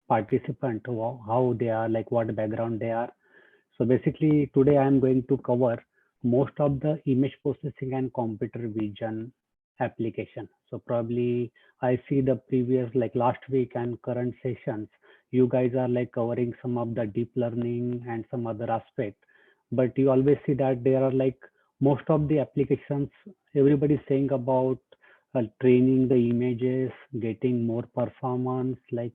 participant, how they are, like what background they are. So basically today I am going to cover most of the image processing and computer vision application. So probably I see the previous, like last week and current sessions, you guys are like covering some of the deep learning and some other aspect, but you always see that there are like most of the applications everybody is saying about training the images, getting more performance, like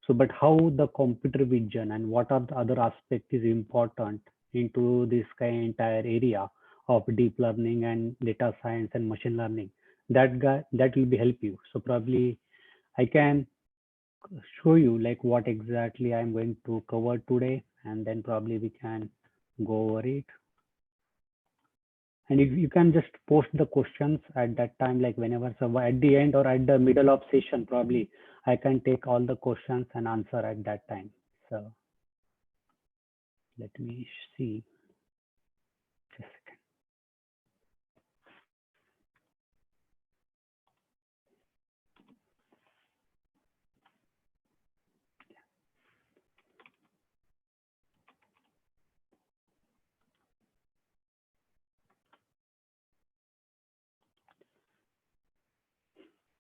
so, but how the computer vision and what are the other aspect is important into this kind entire area of deep learning and data science and machine learning. That will be help you. So probably I can show you like what exactly I'm going to cover today, and then probably we can go over it. And if you can just post the questions at that time, like whenever, so at the end or at the middle of session, probably I can take all the questions and answer at that time. So let me see. Just a second.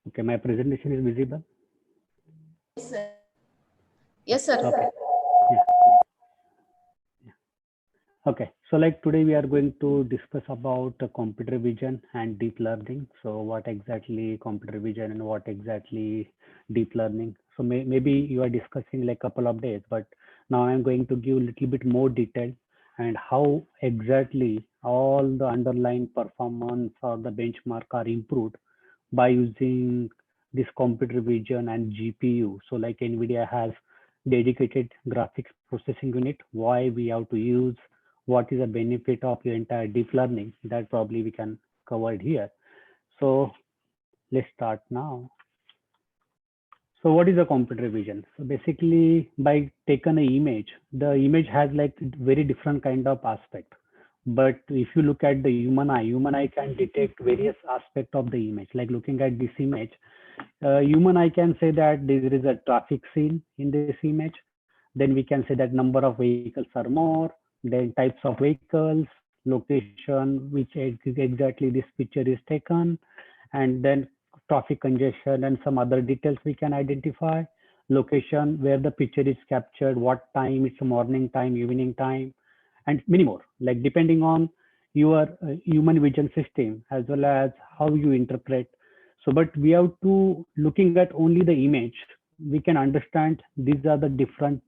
Okay, my presentation is visible. Yes, sir. Okay. Yeah. Okay, so like today we are going to discuss about computer vision and deep learning. So what exactly computer vision and what exactly deep learning? So maybe you are discussing like couple of days, but now I'm going to give a little bit more detail and how exactly all the underlying performance or the benchmark are improved by using this computer vision and GPU. So like NVIDIA has dedicated graphics processing unit, why we have to use, what is the benefit of your entire deep learning, that probably we can cover it here. So let's start now. So what is a computer vision? So basically by taking an image, the image has like very different kind of aspect. But if you look at the human eye can detect various aspect of the image. Like looking at this image, human eye can say that there is a traffic scene in this image. Then we can say that number of vehicles are more, then types of vehicles, location, which exactly this picture is taken, and then traffic congestion and some other details we can identify, location where the picture is captured, what time, it's a morning time, evening time, and many more, like depending on your human vision system as well as how you interpret. So but we have to looking at only the image, we can understand these are the different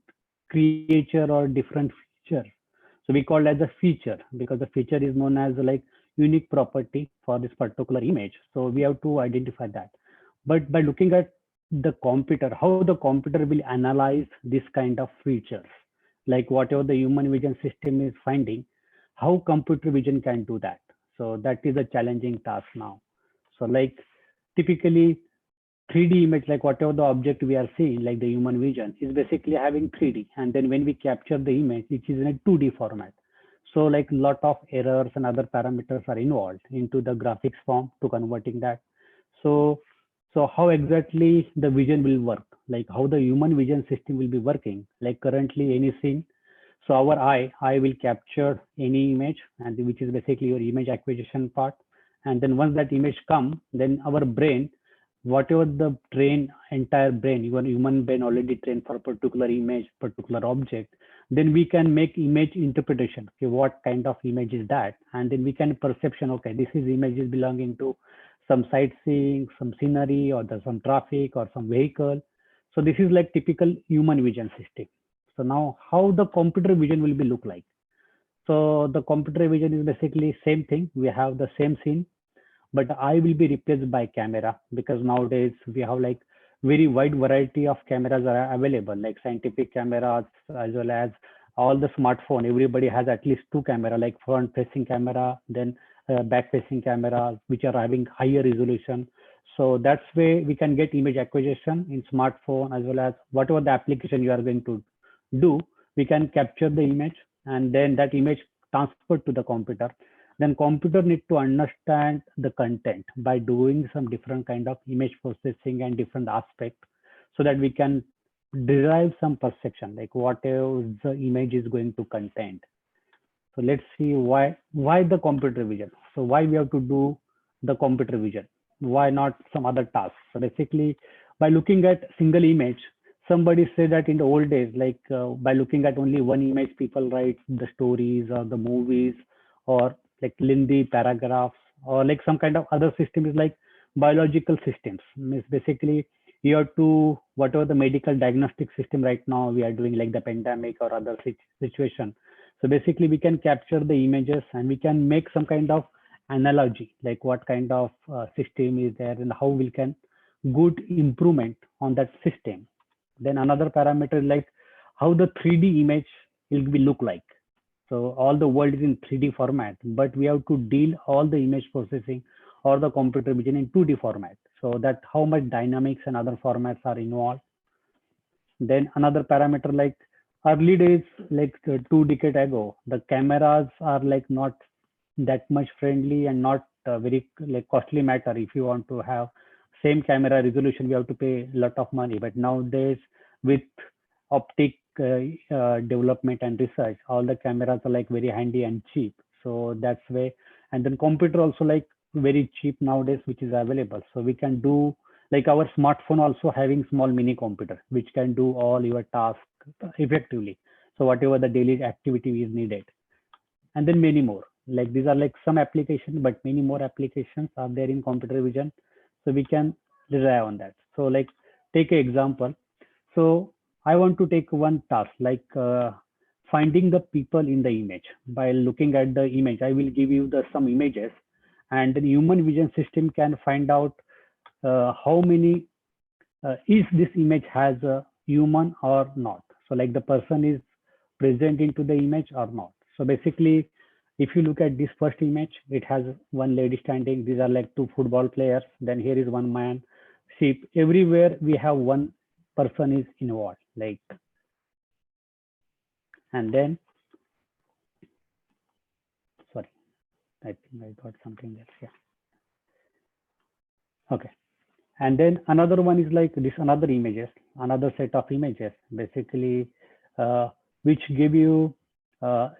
creature or different feature. So we call it as a feature because the feature is known as like unique property for this particular image. So we have to identify that. But by looking at the computer, how the computer will analyze this kind of features, like whatever the human vision system is finding, how computer vision can do that. So that is a challenging task now. So like typically 3D image, like whatever the object we are seeing, like the human vision, is basically having 3D. And then when we capture the image, which is in a 2D format. So like lot of errors and other parameters are involved into the graphics form to converting that. So so how exactly the vision will work, like how the human vision system will be working, like currently any scene. So our eye will capture any image, and which is basically your image acquisition part. And then once that image come, then our brain, whatever the train entire brain, even human brain already trained for a particular image, particular object, then we can make image interpretation. Okay, what kind of image is that? And then we can perception, okay, this is image is belonging to some sightseeing, some scenery, or there's some traffic or some vehicle. So this is like typical human vision system. So now how the computer vision will be look like? So the computer vision is basically same thing. We have the same scene, but I will be replaced by camera because nowadays we have like very wide variety of cameras are available, like scientific cameras as well as all the smartphone. Everybody has at least two camera, like front facing camera, then back facing cameras, which are having higher resolution. So that's way we can get image acquisition in smartphone as well as whatever the application you are going to do, we can capture the image and then that image transferred to the computer. Then computer need to understand the content by doing some different kind of image processing and different aspect, so that we can derive some perception, like whatever the image is going to contain. So let's see why the computer vision. So why we have to do the computer vision? Why not some other tasks? So basically, by looking at single image, somebody said that in the old days, like by looking at only one image, people write the stories or the movies or like lengthy paragraphs or like some kind of other system is like biological systems. Means basically you have to whatever the medical diagnostic system right now we are doing like the pandemic or other situation. So basically, we can capture the images and we can make some kind of analogy, like what kind of system is there and how we can good improvement on that system. Then another parameter is like how the 3D image will be look like. So all the world is in 3D format, but we have to deal all the image processing or the computer vision in 2D format. So that how much dynamics and other formats are involved. Then another parameter like early days, like 2 decades ago, the cameras are like not that much friendly and not very like costly matter. If you want to have same camera resolution, we have to pay a lot of money. But nowadays, with optic development and research, all the cameras are like very handy and cheap. So that's way. And then computer also like very cheap nowadays, which is available. So we can do like our smartphone also having small mini computer which can do all your tasks effectively, so whatever the daily activity is needed, and then many more. Like these are like some applications, but many more applications are there in computer vision, so we can rely on that. So like take an example. So I want to take one task like finding the people in the image. By looking at the image, I will give you the some images, and the human vision system can find out how many is this image has a human or not. So like the person is present into the image or not. So basically, if you look at this first image, it has one lady standing. These are like two football players. Then here is one man. See, everywhere we have one person is involved. Like, and then, sorry, I think I got something else. Yeah. Okay. And then another one is like this another images, another set of images, basically, uh, which give you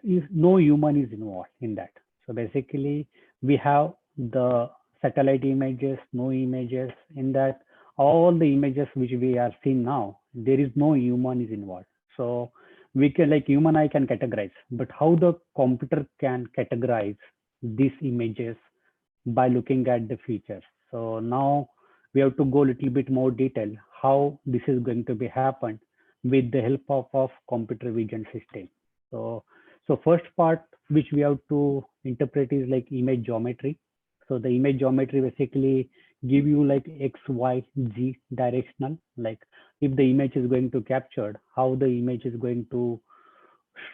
if no human is involved in that. So basically, we have the satellite images, no images in that. All the images which we are seeing now, there is no human is involved. So we can like human eye can categorize, but how the computer can categorize these images by looking at the features. So now we have to go a little bit more detail how this is going to be happen with the help of computer vision system. So so first part which we have to interpret is like image geometry. So the image geometry basically give you like x, y, z directional. Like if the image is going to captured, how the image is going to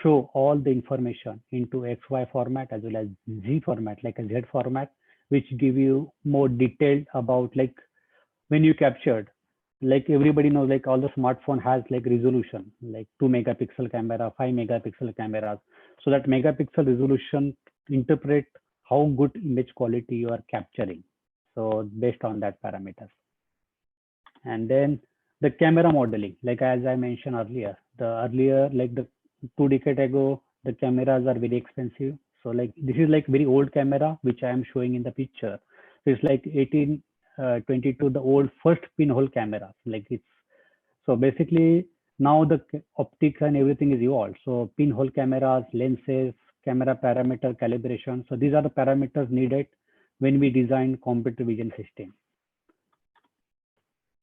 show all the information into XY format as well as Z format, like a Z format, which give you more detailed about like when you captured, like everybody knows, like all the smartphone has like resolution, like 2 megapixel camera, 5 megapixel cameras. So that megapixel resolution interpret how good image quality you are capturing. So based on that parameters. And then the camera modeling, like as I mentioned earlier, the earlier like the 2 decades ago, the cameras are very expensive. So like this is like very old camera which I am showing in the picture. So it's like 1822, the old first pinhole camera. Like it's so basically now the optics and everything is evolved. So pinhole cameras, lenses, camera parameter calibration. So these are the parameters needed when we design computer vision system.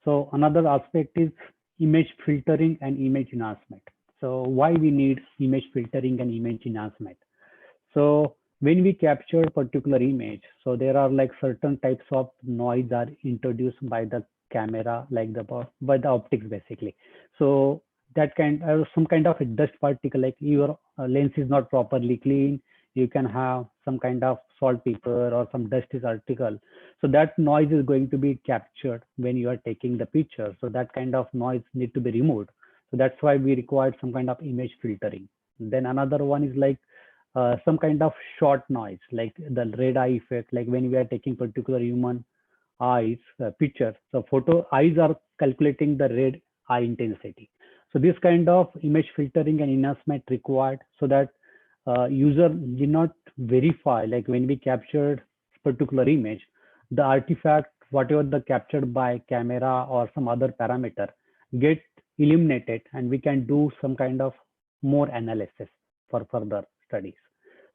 So another aspect is image filtering and image enhancement. So why we need image filtering and image enhancement? So when we capture particular image, so there are like certain types of noise are introduced by the camera, like the by the optics basically. So that kind of some kind of a dust particle, like your lens is not properly clean, you can have some kind of saltpeter or some dust is article. So that noise is going to be captured when you are taking the picture. So that kind of noise need to be removed. So that's why we required some kind of image filtering. Then another one is like some kind of short noise, like the red eye effect, like when we are taking particular human eyes picture. So photo eyes are calculating the red eye intensity. So this kind of image filtering and enhancement required so that user did not verify, like when we captured particular image, the artifact, whatever the captured by camera or some other parameter, get eliminated, and we can do some kind of more analysis for further studies.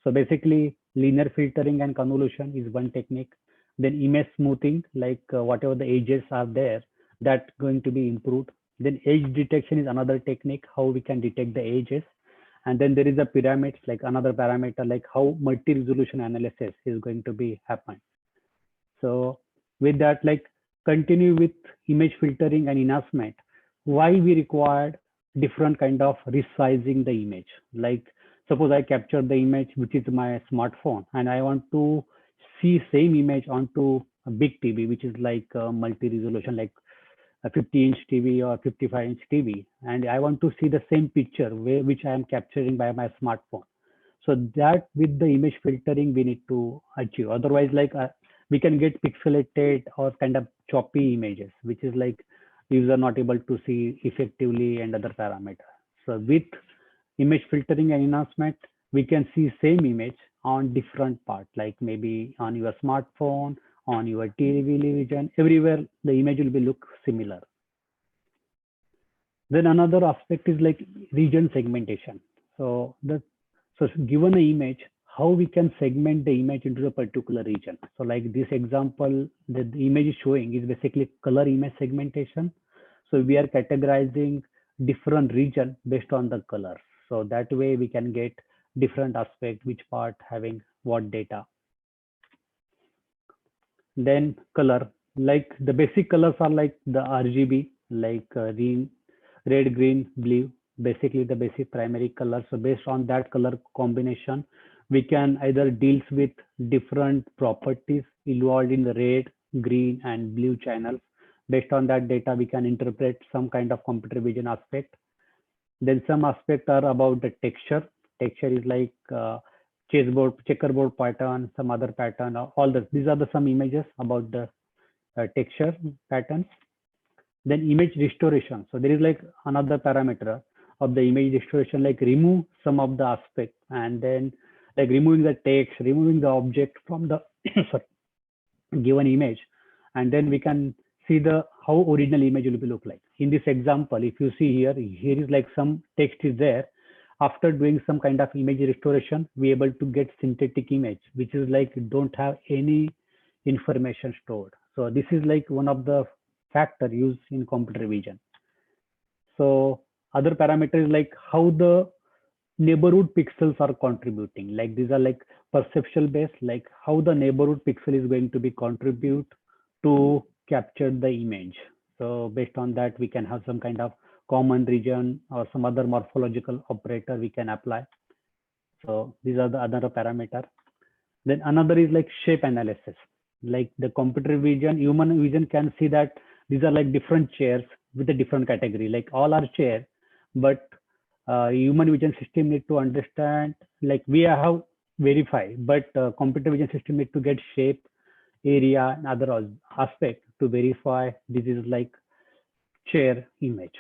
So basically, linear filtering and convolution is one technique. Then image smoothing, like whatever the edges are there, that going to be improved. Then edge detection is another technique, how we can detect the edges. And then there is a pyramids, like another parameter, like how multi-resolution analysis is going to be happen. So with that, like continue with image filtering and enhancement. Why we required different kind of resizing the image? Like suppose I captured the image, which is my smartphone, and I want to see same image onto a big TV, which is like multi-resolution, like a 50-inch TV or 55-inch TV, and I want to see the same picture which I am capturing by my smartphone. So that with the image filtering we need to achieve. Otherwise, like we can get pixelated or kind of choppy images, which is like user not able to see effectively and other parameters. So with image filtering and enhancement, we can see same image on different part, like maybe on your smartphone, on your television, everywhere the image will be look similar. Then another aspect is like region segmentation. So the so given an image, how we can segment the image into a particular region. So like this example that the image is showing is basically color image segmentation. So we are categorizing different region based on the color. So that way we can get different aspect, which part having what data. Then color, like the basic colors are like the RGB, like green, red, green, blue, basically the basic primary color. So based on that color combination, we can either deals with different properties involved in the red, green, and blue channels. Based on that data, we can interpret some kind of computer vision aspect. Then some aspects are about the texture. Texture is like checkerboard pattern, some other pattern, all this. These are the some images about the texture patterns. Then image restoration. So there is like another parameter of the image restoration, like remove some of the aspect, and then like removing the text, removing the object from the sorry, given image, and then we can see the how original image will be look like. In this example, if you see here, here is like some text is there. After doing some kind of image restoration, we able to get synthetic image, which is like don't have any information stored. So this is like one of the factor used in computer vision. So other parameters like how the neighborhood pixels are contributing. Like these are like perceptual based, like how the neighborhood pixel is going to be contribute to capture the image. So based on that, we can have some kind of common region or some other morphological operator we can apply. So these are the other parameter. Then another is like shape analysis. Like the computer vision, human vision can see that these are like different chairs with a different category. Like all are chair, but human vision system need to understand. Like we have verify, but computer vision system need to get shape, area, and other aspect to verify this is like chair image.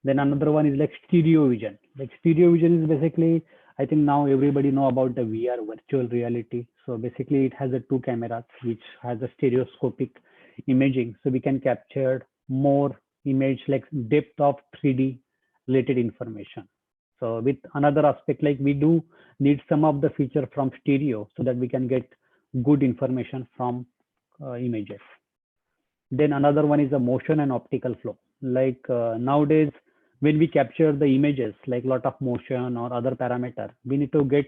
Then another one is like stereo vision. Like stereo vision is basically, I think now everybody know about the VR, virtual reality. So basically it has a two cameras which has a stereoscopic imaging. So we can capture more image like depth of 3D related information. So with another aspect, like we do need some of the feature from stereo so that we can get good information from images. Then another one is the motion and optical flow. Like nowadays, when we capture the images, like lot of motion or other parameter, we need to get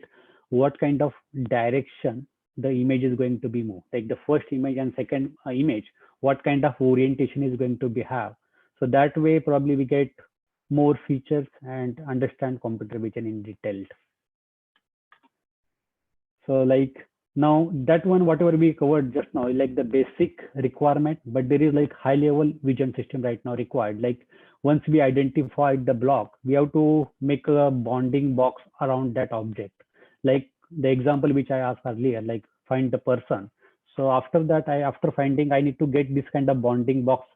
what kind of direction the image is going to be moved. Like the first image and second image, what kind of orientation is going to be have. So that way, probably we get more features and understand computer vision in detail. So like now that one, whatever we covered just now, like the basic requirement, but there is like high level vision system right now required. Like once we identified the block, we have to make a bounding box around that object. Like the example which I asked earlier, like find the person. So after that, after finding, I need to get this kind of bounding box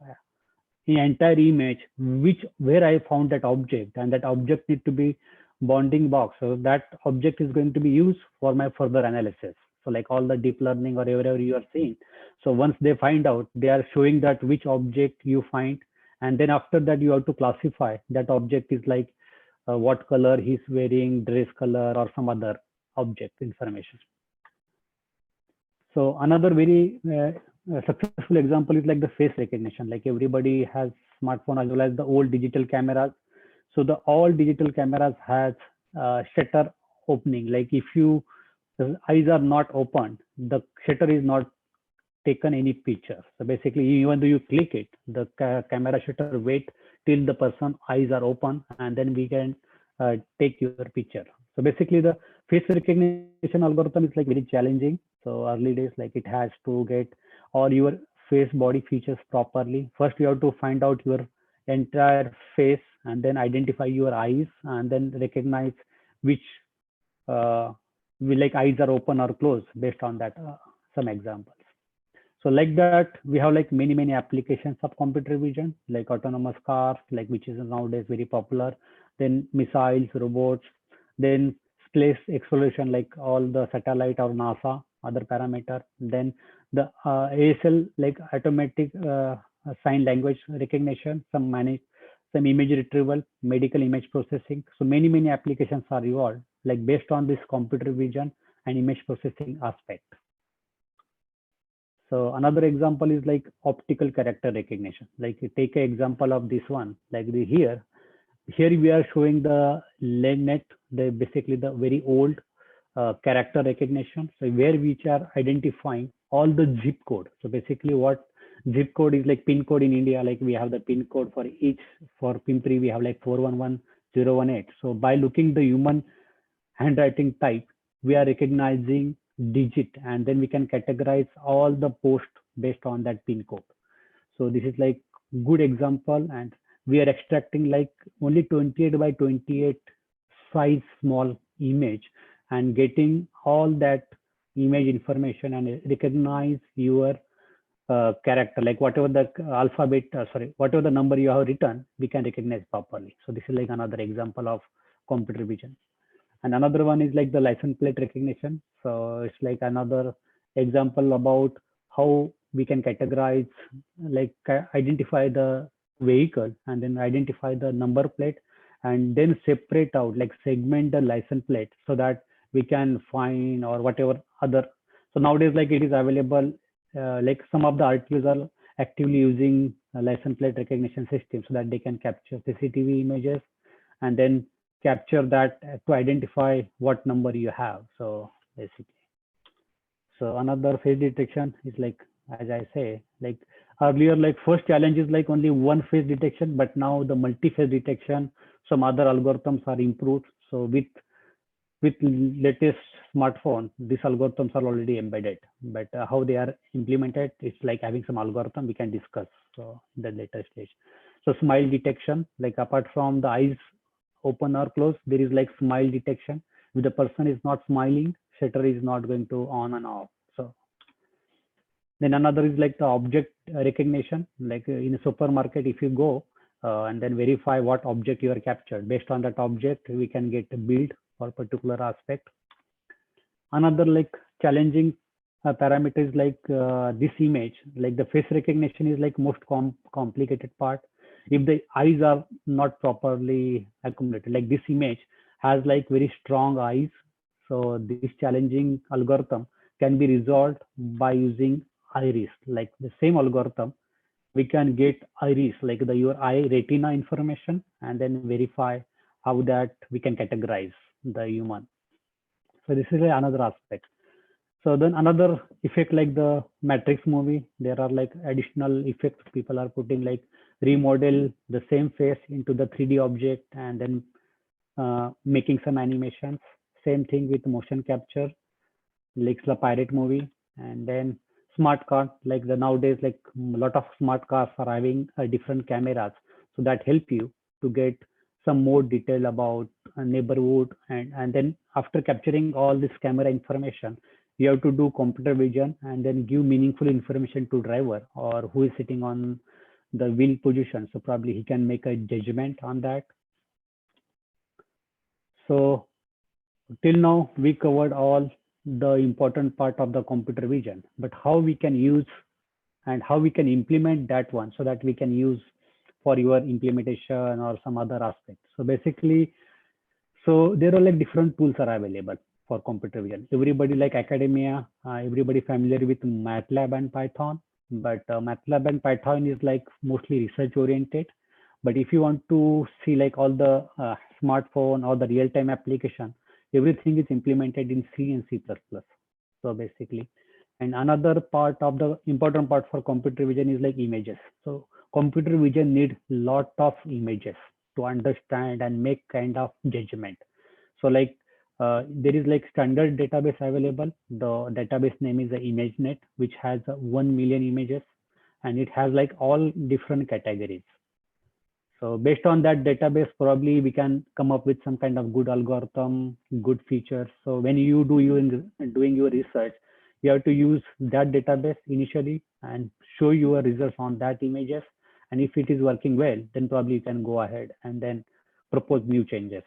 in entire image, which where I found that object, and that object need to be bounding box. So that object is going to be used for my further analysis. So like all the deep learning or wherever you are seeing. So once they find out, they are showing that which object you find, and then after that you have to classify that object is like what color he's wearing, dress color, or some other object information. So another very successful example is like the face recognition. Like everybody has smartphone as well as the old digital cameras. So the all digital cameras has shutter opening. Like if you the eyes are not open, the shutter is not taken any picture. So basically, even though you click it, the camera shutter wait till the person eyes are open, and then we can take your picture. So basically, the face recognition algorithm is like very challenging. So early days, like it has to get all your face body features properly. First, you have to find out your entire face, and then identify your eyes, and then recognize which we like eyes are open or closed based on that. Some examples. So like that, we have like many applications of computer vision, like autonomous cars, like which is nowadays very popular. Then missiles, robots, then space exploration, like all the satellite or NASA, other parameter. Then the ASL, like automatic sign language recognition, some image retrieval, medical image processing. So many applications are evolved, like based on this computer vision and image processing aspect. So another example is like optical character recognition. Like you take an example of this one, like here we are showing the LENet, the basically the very old character recognition. So where which are identifying all the zip code. So basically what zip code is like pin code in India, like we have the pin code for each, for Pimpri, we have like 411018. So by looking the human handwriting type, we are recognizing digit, and then we can categorize all the post based on that pin code. So this is like good example, and we are extracting like only 28 by 28 size small image, and getting all that image information and recognize your character, like whatever the alphabet, whatever the number you have written, we can recognize properly. So this is like another example of computer vision. And another one is like the license plate recognition. So it's like another example about how we can categorize, like identify the vehicle, and then identify the number plate, and then separate out, like segment the license plate, so that we can find or whatever other. So nowadays, like it is available, like some of the RTOs are actively using a license plate recognition system, so that they can capture CCTV images and then capture that to identify what number you have. So basically, so another face detection is like, as I say, like earlier, like first challenge is like only one face detection, but now the multi-face detection, some other algorithms are improved. So with latest smartphone, these algorithms are already embedded, but how they are implemented, it's like having some algorithm we can discuss so in the later stage. So smile detection, like apart from the eyes open or close, there is like smile detection. If the person is not smiling, shutter is not going to on and off. So then another is like the object recognition, like in a supermarket, if you go and then verify what object you are captured, based on that object we can get a build for particular aspect. Another like challenging parameter is like this image, like the face recognition is like most complicated part. If the eyes are not properly accumulated, like this image has like very strong eyes, so this challenging algorithm can be resolved by using iris. Like the same algorithm, we can get iris, like the your eye retina information, and then verify how that we can categorize the human. So this is another aspect. So then another effect, like the Matrix movie, there are like additional effects people are putting, like remodel the same face into the 3D object, and then making some animations. Same thing with motion capture, like the pirate movie. And then smart car, like the nowadays, like a lot of smart cars are having different cameras, so that help you to get some more detail about a neighborhood. And then after capturing all this camera information, you have to do computer vision and then give meaningful information to driver or who is sitting on the wheel position. So probably he can make a judgment on that. So till now we covered all the important part of the computer vision, but how we can use and how we can implement that one so that we can use for your implementation or some other aspect. So basically, so there are like different tools are available for computer vision. Everybody like academia, everybody familiar with MATLAB and Python, but MATLAB and Python is like mostly research oriented. But if you want to see like all the smartphone or the real-time application, everything is implemented in C and C++. So basically, and another part of the important part for computer vision is like images. So computer vision need lot of images to understand and make kind of judgment. So like there is like standard database available. The database name is the ImageNet, which has 1 million images, and it has like all different categories. So based on that database, probably we can come up with some kind of good algorithm, good features. So when you doing your research, you have to use that database initially and show your results on that images. And if it is working well, then probably you can go ahead and then propose new changes.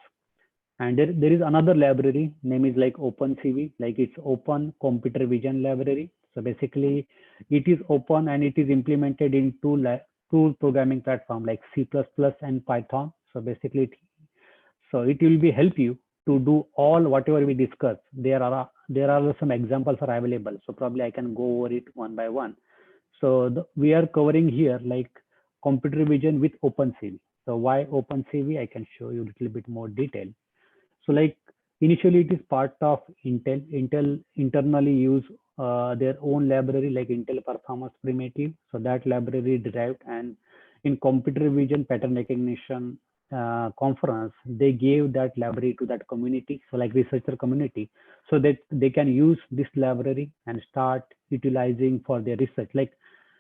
And there is another library name is like OpenCV, like it's Open Computer Vision Library. So basically it is open and it is implemented in two programming platform like C++ and Python. So basically so it will be help you to do all whatever we discuss. There are some examples are available. So probably I can go over it one by one. So we are covering here like computer vision with OpenCV. So why OpenCV? I can show you a little bit more detail. So like initially it is part of Intel. Intel internally use their own library like Intel Performance Primitive. So that library derived, and in computer vision pattern recognition conference, they gave that library to that community. So like researcher community, so that they can use this library and start utilizing for their research. Like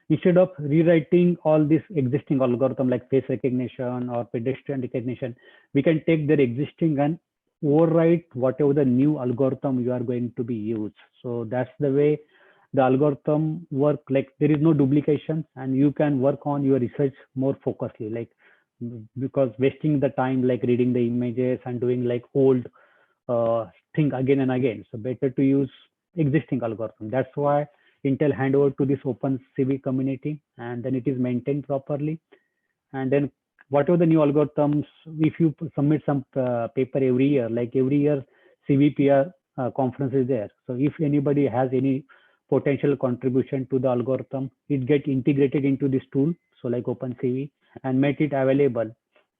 instead of rewriting all this existing algorithm like face recognition or pedestrian recognition, we can take their existing and overwrite whatever the new algorithm you are going to be used. So that's the way the algorithm work. Like there is no duplication, and you can work on your research more focusedly. Like because wasting the time like reading the images and doing like old thing again and again. So better to use existing algorithm. That's why Intel hand over to this OpenCV community, and then it is maintained properly. And then whatever the new algorithms, if you submit some paper every year, like every year CVPR conference is there. So if anybody has any potential contribution to the algorithm, it get integrated into this tool. So like OpenCV, and make it available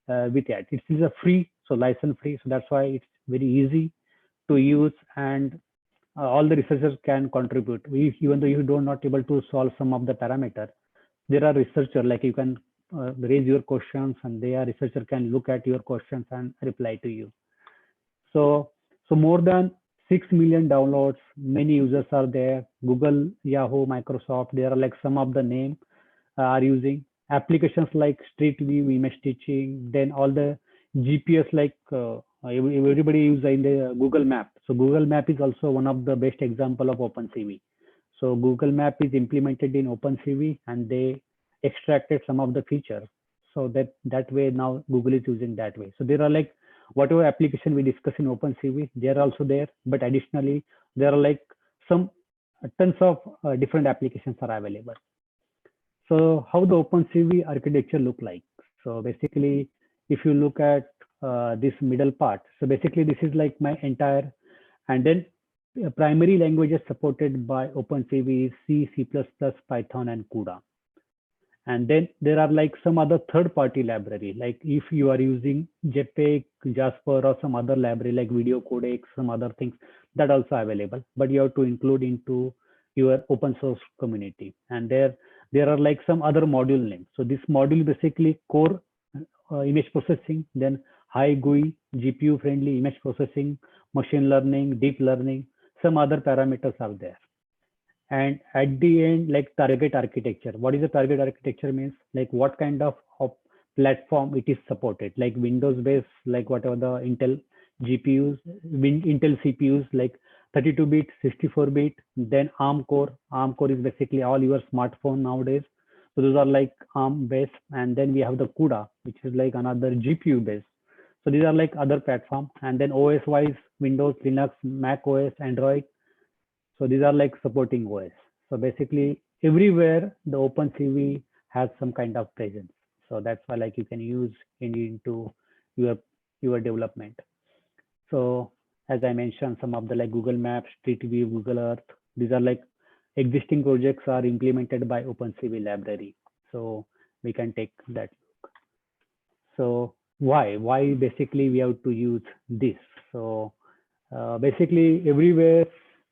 with that. It is a free, so license free. So that's why it's very easy to use, and all the researchers can contribute. Even though you don't not able to solve some of the parameter, there are researchers like you can raise your questions, and their researcher can look at your questions and reply to you. So more than 6 million downloads, many users are there. Google, Yahoo, Microsoft, there are like some of the name are using applications like Street View, image stitching, then all the GPS like everybody use in the Google Map. So Google Map is also one of the best example of OpenCV. So Google Map is implemented in OpenCV, and they extracted some of the features. So that way now Google is using that way. So there are like whatever application we discuss in OpenCV, they are also there. But additionally, there are like some tons of different applications are available. So how the OpenCV architecture look like? So basically, if you look at this middle part, so basically this is like my entire, and then primary languages supported by OpenCV is C, C++, Python, and CUDA. And then there are like some other third-party library, like if you are using JPEG, Jasper, or some other library like video codecs, some other things that also available, but you have to include into your open source community. And there are like some other module names. So this module basically core image processing, then high GUI, GPU friendly image processing, machine learning, deep learning, some other parameters are there. And at the end, like target architecture. What is the target architecture means? Like what kind of platform it is supported, like Windows based, like whatever the Intel GPUs, Intel CPUs, like 32-bit, 64-bit, then ARM core. ARM core is basically all your smartphone nowadays. So those are like ARM based, and then we have the CUDA, which is like another GPU based. So these are like other platform, and then OS wise, Windows, Linux, Mac OS, Android. So these are like supporting OS. So basically everywhere the OpenCV has some kind of presence. So that's why like you can use it into your your development. So as I mentioned, some of the like Google Maps, Street View, Google Earth, these are like existing projects are implemented by OpenCV library. So we can take that. So why basically we have to use this? So basically everywhere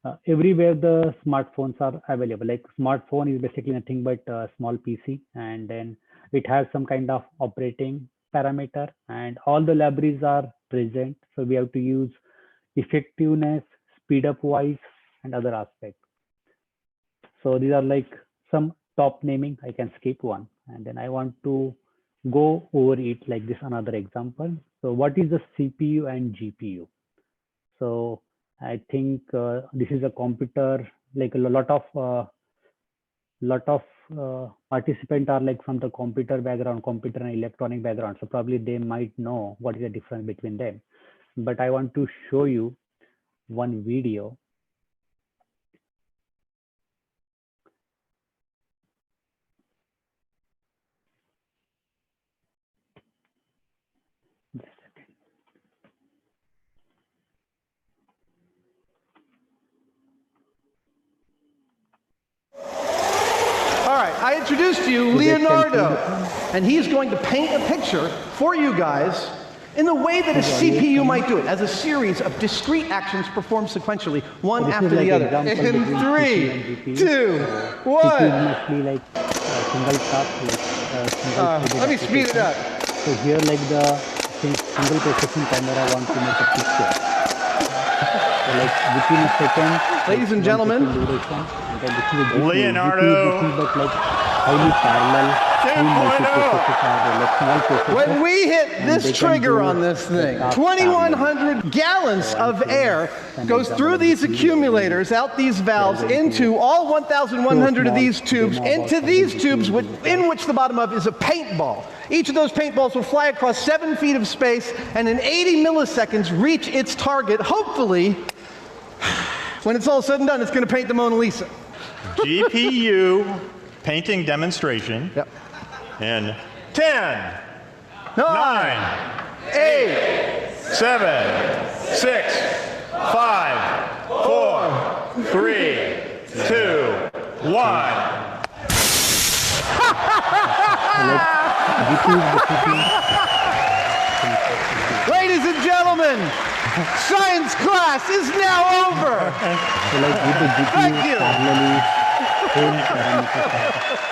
the smartphones are available. Like smartphone is basically nothing but a small PC, and then it has some kind of operating parameter, and all the libraries are present. So we have to use effectiveness, speed up wise, and other aspects. So these are like some top naming. I can skip one, and then I want to go over it like this. Another example. So what is the CPU and GPU? So I think this is a computer, like a lot of participants are like from the computer background, computer and electronic background. So probably they might know what is the difference between them. But I want to show you one video. All right, I introduced to you Leonardo, and he's going to paint a picture for you guys in the way that a CPU might do it, as a series of discrete actions performed sequentially, one after the other. In 3, 2, 1. Mostly like single task, let me speed it up. So here, like the single processing camera, I want to make a picture. So like within a second. Ladies and gentlemen, Leonardo. But like highly parallel. When we hit this trigger on this thing, 2,100 gallons of air goes through these accumulators, out these valves, into all 1,100 of these tubes, into these tubes in which the bottom of is a paintball. Each of those paintballs will fly across 7 feet of space and in 80 milliseconds reach its target. Hopefully, when it's all said and done, it's going to paint the Mona Lisa. GPU painting demonstration. Yep. In 10, 9, 8, 7, 6, 5, 4, 3, 2, 1. Ladies and gentlemen, science class is now over. Thank you.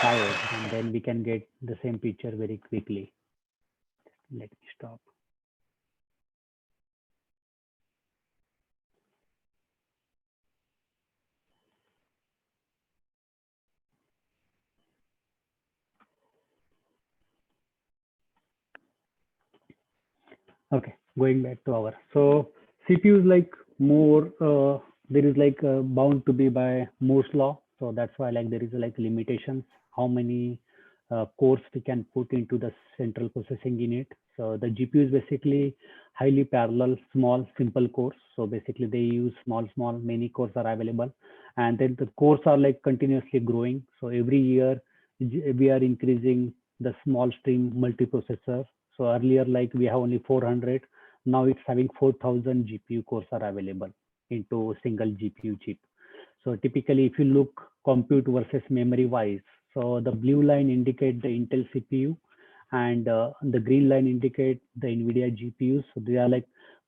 And then we can get the same picture very quickly. Let me stop. Okay, going back to our, so CPU is like more there is like bound to be by Moore's law. So that's why like there is like limitations how many cores we can put into the central processing unit. So the GPU is basically highly parallel, small, simple cores. So basically they use small, many cores are available, and then the cores are like continuously growing. So every year we are increasing the small stream multiprocessor. So earlier like we have only 400, now it's having 4,000 GPU cores are available into single GPU chip. So typically, if you look compute versus memory wise, so the blue line indicate the Intel CPU, and the green line indicate the NVIDIA GPUs. So they are like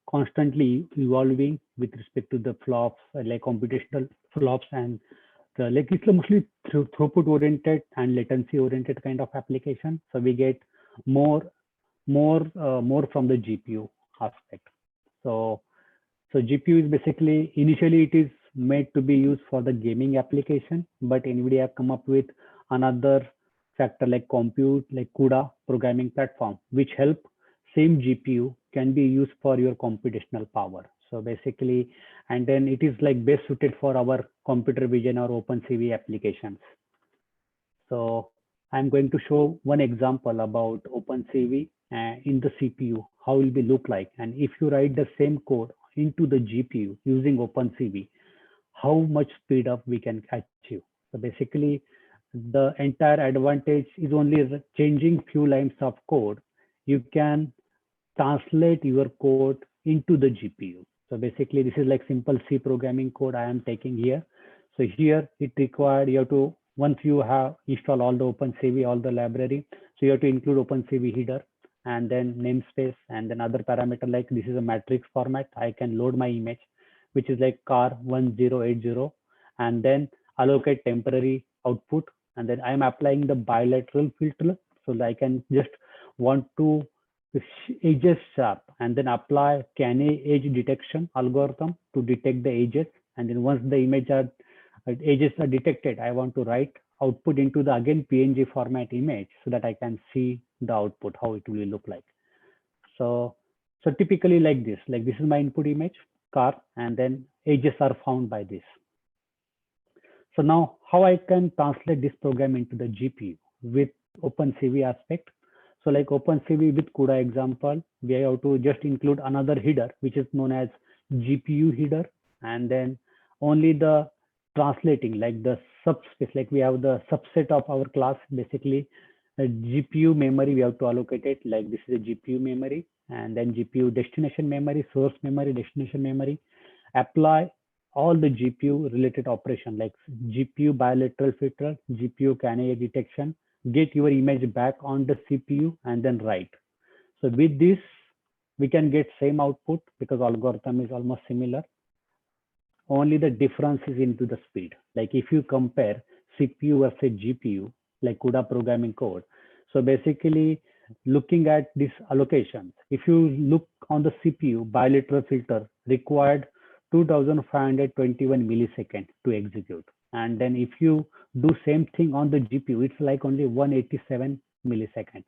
constantly evolving with respect to the flops, like computational flops, and like it's mostly throughput oriented and latency oriented kind of application. So we get more from the GPU aspect. So GPU is basically, initially it is made to be used for the gaming application, but NVIDIA come up with another factor like compute, like CUDA programming platform, which help same GPU can be used for your computational power. So basically, and then it is like best suited for our computer vision or OpenCV applications. So I'm going to show one example about OpenCV in the CPU, how it will be look like. And if you write the same code into the GPU using OpenCV, how much speed up we can achieve. So basically, the entire advantage is only changing few lines of code. You can translate your code into the GPU. So basically, this is like simple C programming code I am taking here. So here it required you have to, once you have installed all the OpenCV, all the library, so you have to include OpenCV header and then namespace and then other parameter like this is a matrix format. I can load my image, which is like car 1080, and then allocate temporary output. And then I'm applying the bilateral filter. So I can just want to edges sharp and then apply can edge detection algorithm to detect the edges. And then once the edges are detected, I want to write output into the again PNG format image so that I can see the output, how it will look like. So, so typically like this is my input image, car, and then edges are found by this. So now how I can translate this program into the GPU with OpenCV aspect. So like OpenCV with CUDA example, we have to just include another header, which is known as GPU header. And then only the translating like the subspace, like we have the subset of our class, basically a GPU memory, we have to allocate it. Like this is a GPU memory and then GPU destination memory, source memory, destination memory, apply all the GPU related operation like GPU bilateral filter, GPU canary detection, get your image back on the CPU and then write. So with this, we can get same output because algorithm is almost similar. Only the difference is into the speed. Like if you compare CPU versus GPU, like CUDA programming code. So basically looking at this allocations, if you look on the CPU, bilateral filter required 2521 milliseconds to execute. And then if you do same thing on the GPU, it's like only 187 milliseconds.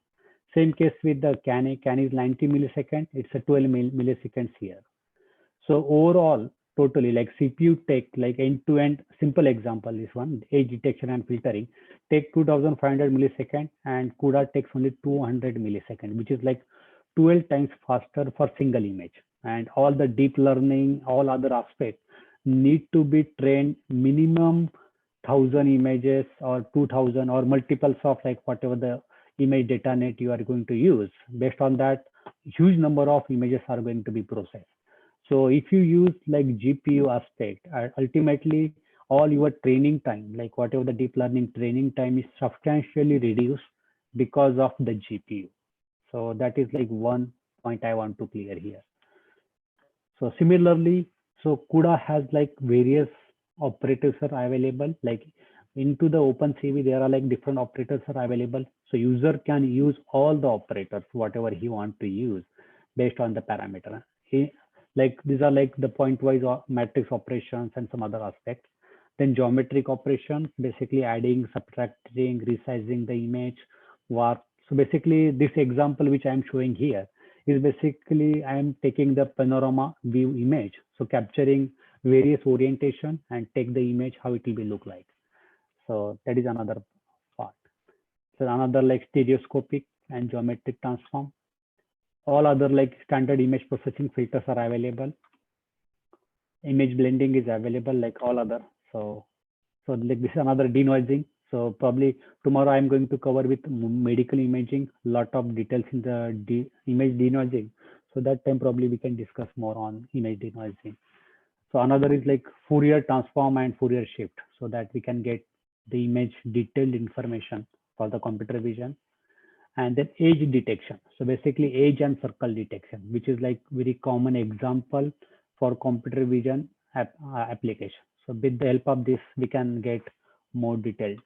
Same case with the CAN is 90 milliseconds. It's a 12 milliseconds here. So overall, totally like CPU take like end-to-end simple example is one edge detection and filtering take 2500 milliseconds and CUDA takes only 200 milliseconds, which is like 12 times faster for single image. And all the deep learning, all other aspects need to be trained minimum 1000 images or 2000 or multiples of like whatever the image data net you are going to use. Based on that, huge number of images are going to be processed. So if you use like GPU aspect, ultimately all your training time, like whatever the deep learning training time is substantially reduced because of the GPU. So that is like one point I want to clear here. So similarly, so CUDA has like various operators are available. Like into the OpenCV, there are like different operators are available. So user can use all the operators, whatever he want to use based on the parameter. Like these are like the point-wise matrix operations and some other aspects. Then geometric operations, basically adding, subtracting, resizing the image, warp. So basically this example which I'm showing here is basically I'm taking the panorama view image. So capturing various orientation and take the image, how it will be look like. So that is another part. So another like stereoscopic and geometric transform. All other like standard image processing filters are available. Image blending is available like all other. So like this is another denoising. So probably tomorrow I'm going to cover with medical imaging, lot of details in the image denoising. So that time probably we can discuss more on image denoising. So another is like Fourier transform and Fourier shift so that we can get the image detailed information for the computer vision. And then edge detection. So basically edge and circle detection, which is like very common example for computer vision application. So with the help of this, we can get more detailed.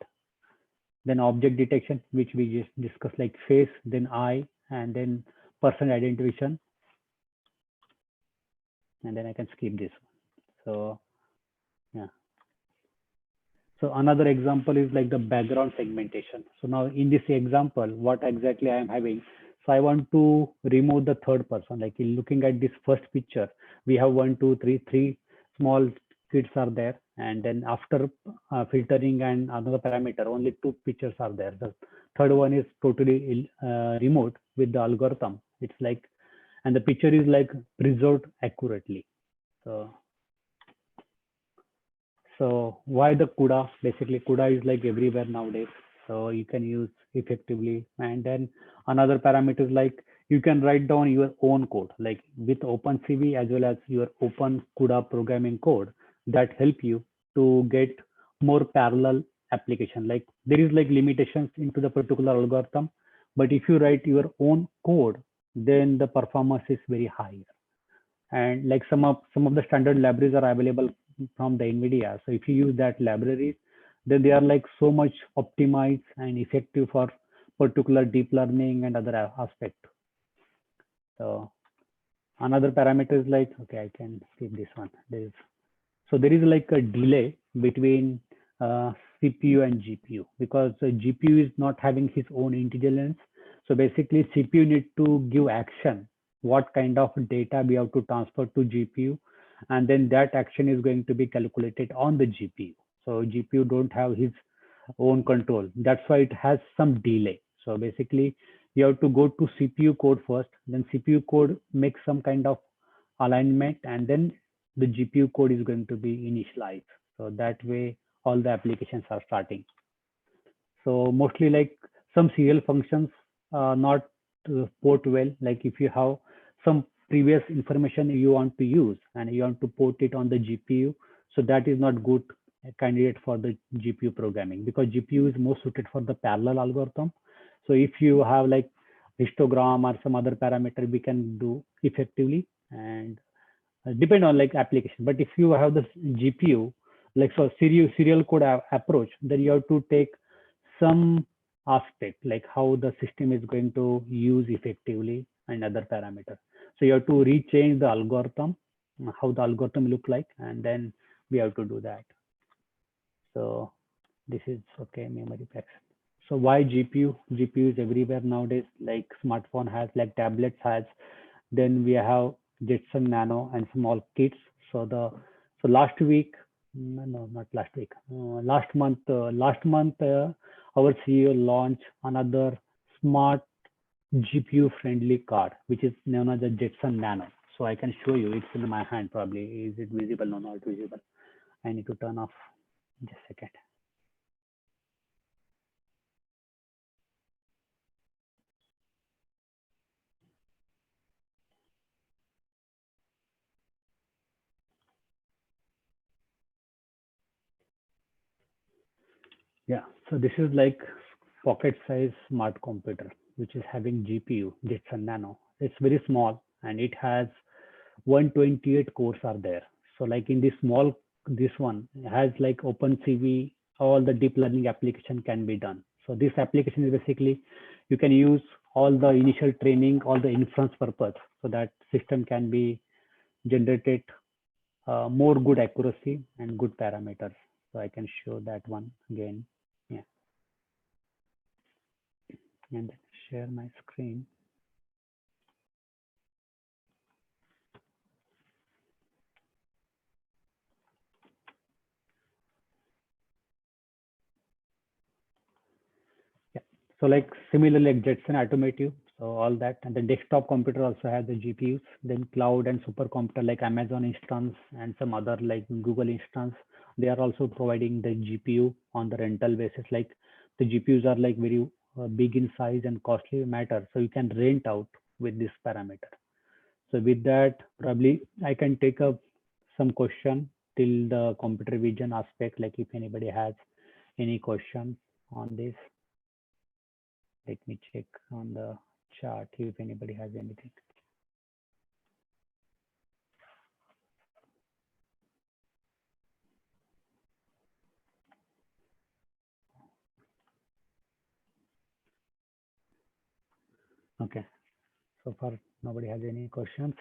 Then object detection, which we just discussed like face, then eye, and then person identification. And then I can skip this one. So yeah. So another example is like the background segmentation. So now in this example, what exactly I am having. So I want to remove the third person. Like looking at this first picture, we have three small kids are there. And then after filtering and another parameter, only two pictures are there. The third one is totally remote with the algorithm. It's like, and the picture is like preserved accurately. So why the CUDA? Basically, CUDA is like everywhere nowadays, so you can use effectively. And then another parameter is like you can write down your own code, like with OpenCV as well as your open CUDA programming code that help you to get more parallel application. Like there is like limitations into the particular algorithm, but if you write your own code, then the performance is very high. And like some of the standard libraries are available from the NVIDIA. So if you use that libraries, then they are like so much optimized and effective for particular deep learning and other aspect. So another parameter is like, okay, I can skip this one. There is like a delay between CPU and GPU because the GPU is not having his own intelligence. So basically CPU need to give action, what kind of data we have to transfer to GPU, and then that action is going to be calculated on the GPU. So GPU don't have his own control. That's why it has some delay. So basically you have to go to CPU code first, then CPU code makes some kind of alignment, and then the GPU code is going to be initialized. So that way all the applications are starting. So mostly like some serial functions not port well. Like if you have some previous information you want to use and you want to port it on the GPU, so that is not good candidate for the GPU programming because GPU is more suited for the parallel algorithm. So if you have like histogram or some other parameter, we can do effectively and depend on like application. But if you have the GPU, like so serial code approach, then you have to take some aspect like how the system is going to use effectively and other parameters. So you have to rechange the algorithm, how the algorithm look like, and then we have to do that. So this is okay, memory packs. So why GPU? GPU is everywhere nowadays, like smartphone has, like tablets has, then we have Jetson Nano and small kits. So last week, no, not last week, last month, our CEO launched another smart GPU friendly card, which is known as the Jetson Nano. So I can show you. It's in my hand probably. Is it visible? No, not visible. I need to turn off. Just a second. Yeah, so this is like pocket size smart computer, which is having GPU, Jetson Nano. It's very small and it has 128 cores are there. So like in this small, this one has like OpenCV, all the deep learning application can be done. So this application is basically, you can use all the initial training, all the inference purpose, so that system can be generated more good accuracy and good parameters. So I can show that one again. Yeah. And share my screen. Yeah. So like similarly like Jetson Automotive, so all that, and the desktop computer also has the GPUs. Then cloud and supercomputer like Amazon instance and some other like Google instance, they are also providing the GPU on the rental basis. Like the GPUs are like very big in size and costly matter, so you can rent out with this parameter. So with that, probably I can take up some question till the computer vision aspect, like if anybody has any questions on this. Let me check on the chat if anybody has anything. Okay, so far nobody has any questions.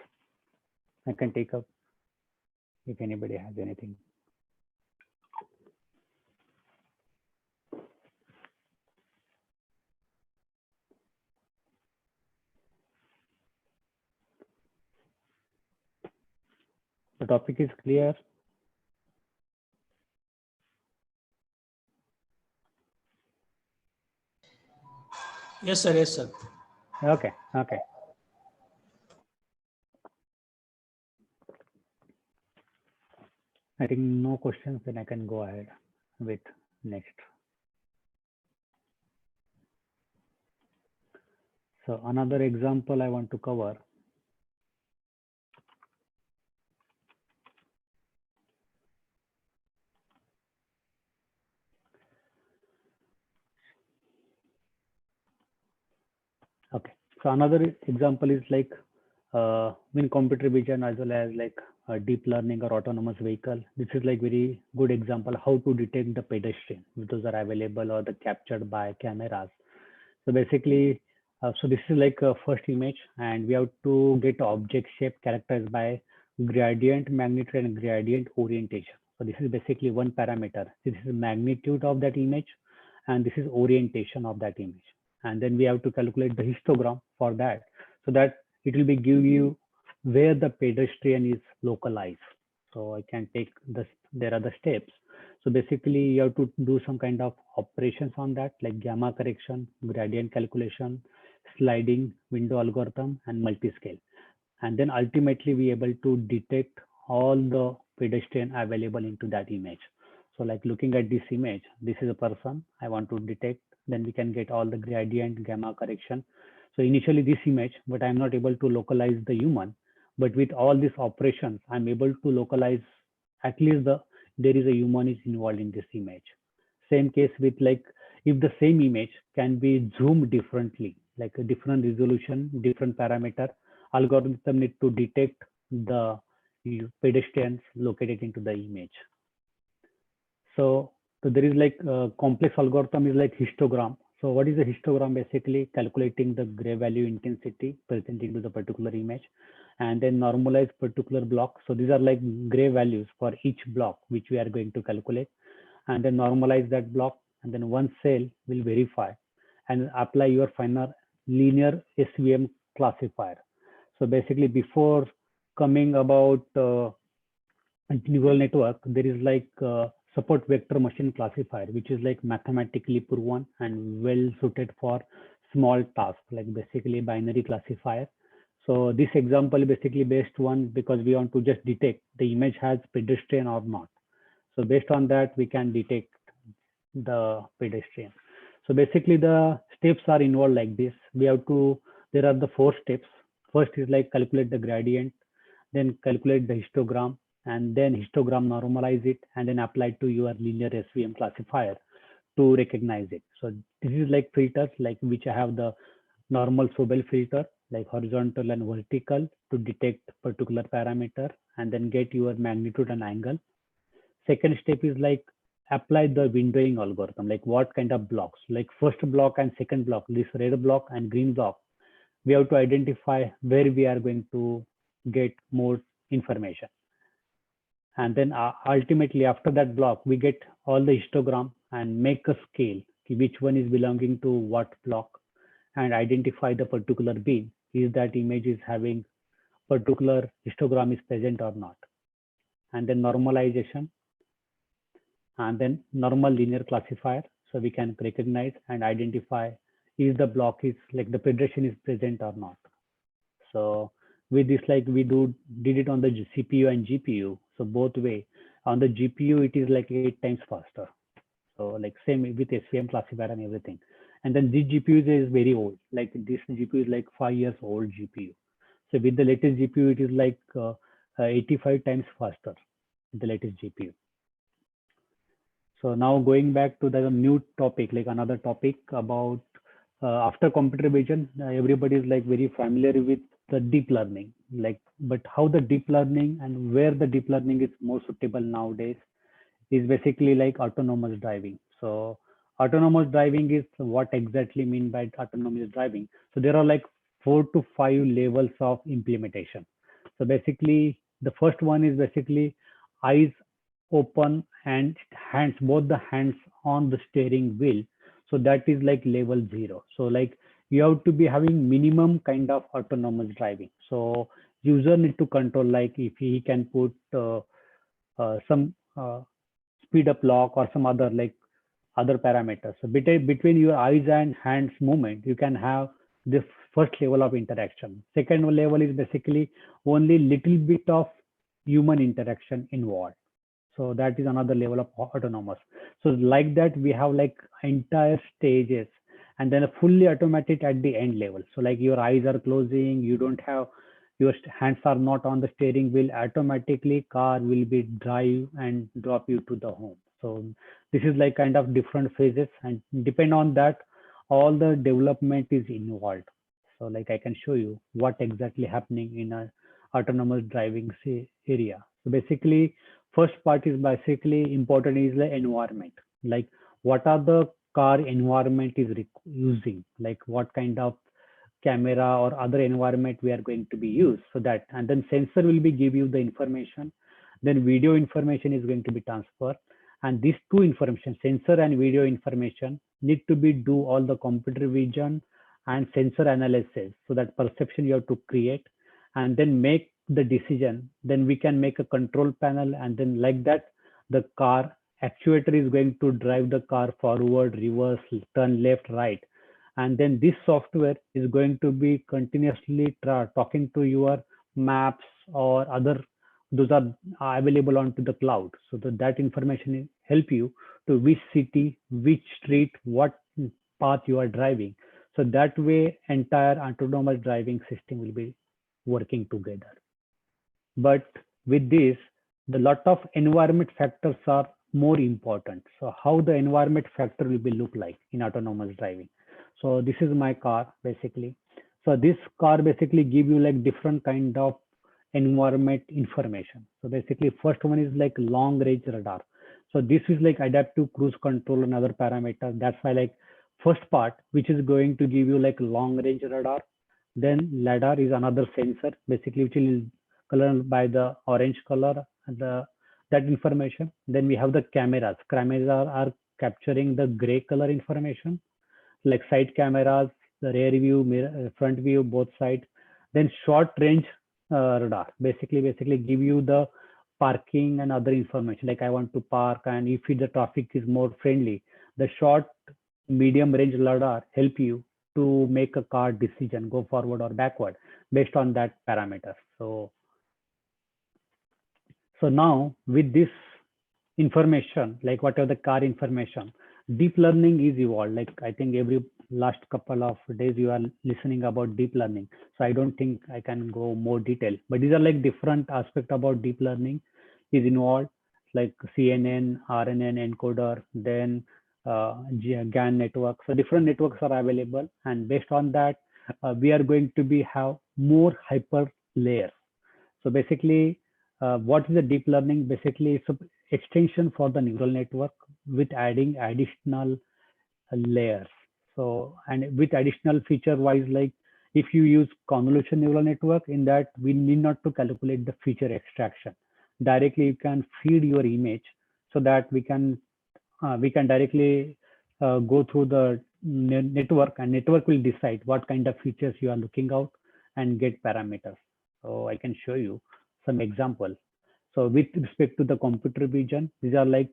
I can take up if anybody has anything. The topic is clear. Yes, sir. Yes, sir. Okay, okay. I think no questions, then I can go ahead with next. So another example I want to cover. Okay, so another example is like in computer vision as well as like deep learning or autonomous vehicle. This is like very good example how to detect the pedestrian, if those are available or the captured by cameras. So basically, so this is like a first image, and we have to get object shape characterized by gradient magnitude and gradient orientation. So this is basically one parameter. This is magnitude of that image, and this is orientation of that image. And then we have to calculate the histogram for that, so that it will be give you where the pedestrian is localized. So I can take this. There are the steps. So basically, you have to do some kind of operations on that, like gamma correction, gradient calculation, sliding window algorithm, and multi-scale. And then ultimately, we able to detect all the pedestrian available into that image. So like looking at this image, this is a person I want to detect. Then we can get all the gradient, gamma correction. So initially this image, but I'm not able to localize the human. But with all these operations, I'm able to localize at least there is a human is involved in this image. Same case with like if the same image can be zoomed differently, like a different resolution, different parameter, algorithm need to detect the pedestrians located into the image. So there is like complex algorithm is like histogram. So what is a histogram? Basically calculating the gray value intensity present into the particular image, and then normalize particular block. So these are like gray values for each block which we are going to calculate, and then normalize that block, and then one cell will verify and apply your final linear SVM classifier. So basically before coming about neural network, there is like support vector machine classifier, which is like mathematically proven and well suited for small tasks, like basically binary classifier. So this example basically based one because we want to just detect the image has pedestrian or not. So based on that, we can detect the pedestrian. So basically the steps are involved like this. We have to, there are the four steps. First is like calculate the gradient, then calculate the histogram, and then histogram normalize it, and then apply to your linear SVM classifier to recognize it. So this is like filters, like which I have the normal Sobel filter, like horizontal and vertical to detect particular parameter, and then get your magnitude and angle. Second step is like apply the windowing algorithm, like what kind of blocks, like first block and second block, this red block and green block, we have to identify where we are going to get more information. And then ultimately after that block, we get all the histogram and make a scale, which one is belonging to what block, and identify the particular bin, is that image is having particular histogram is present or not. And then normalization, and then normal linear classifier, so we can recognize and identify if the block is like the pedestrian is present or not. So with this, like we did it on the CPU and GPU, so both way. On the GPU it is like 8 times faster, so like same with SVM classifier and everything. And then this GPU is very old, like this GPU is like 5 years old GPU. So with the latest GPU it is like 85 times faster, the latest GPU. So now going back to the new topic, like another topic about after computer vision, everybody is like very familiar with the deep learning, like, but how the deep learning and where the deep learning is more suitable nowadays is basically like autonomous driving. So autonomous driving is what exactly mean by autonomous driving. So there are like 4 to 5 levels of implementation. So basically the first one is basically eyes open and hands, both the hands on the steering wheel. So that is like level 0. So like you have to be having minimum kind of autonomous driving. So user need to control, like if he can put some speed up lock or some other like other parameters. So between your eyes and hands movement, you can have this first level of interaction. Second level is basically only little bit of human interaction involved. So that is another level of autonomous. So like that, we have like entire stages and then a fully automatic at the end level. So like your eyes are closing, you don't have your hands are not on the steering wheel, automatically car will be drive and drop you to the home. So this is like kind of different phases, and depend on that, all the development is involved. So like I can show you what exactly happening in a autonomous driving area. So basically, first part is basically important is the environment. Like what are the car environment is using, like what kind of camera or other environment we are going to be used, so that, and then sensor will be give you the information, then video information is going to be transferred, and these two information, sensor and video information, need to be do all the computer vision and sensor analysis, so that perception you have to create and then make the decision. Then we can make a control panel, and then like that the car actuator is going to drive the car forward, reverse, turn left, right, and then this software is going to be continuously talking to your maps or other, those are available onto the cloud, so that information help you to which city, which street, what path you are driving. So that way entire autonomous driving system will be working together. But with this, the lot of environment factors are more important. So how the environment factor will be look like in autonomous driving. So this is my car basically. So this car basically give you like different kind of environment information. So basically first one is like long range radar. So this is like adaptive cruise control and other parameters. That's why like first part, which is going to give you like long range radar. Then LiDAR is another sensor, basically which is colored by the orange color and that information. Then we have the cameras. Cameras are capturing the gray color information, like side cameras, the rear view, mirror, front view, both sides. Then short range radar, basically give you the parking and other information. Like I want to park, and if the traffic is more friendly, the short medium range radar help you to make a car decision, go forward or backward based on that parameter. So now with this information, like whatever the car information, deep learning is evolved. Like I think every last couple of days you are listening about deep learning. So I don't think I can go more detail, but these are like different aspect about deep learning is involved, like CNN, RNN encoder, then GAN network. So different networks are available, and based on that, we are going to be have more hyper layers. So basically, what is the deep learning? Basically, it's an extension for the neural network with adding additional layers. So, and with additional feature wise, like if you use convolution neural network, in that we need not to calculate the feature extraction. Directly, you can feed your image so that we can directly go through the network, and network will decide what kind of features you are looking out and get parameters. So I can show you some example. So with respect to the computer vision, these are like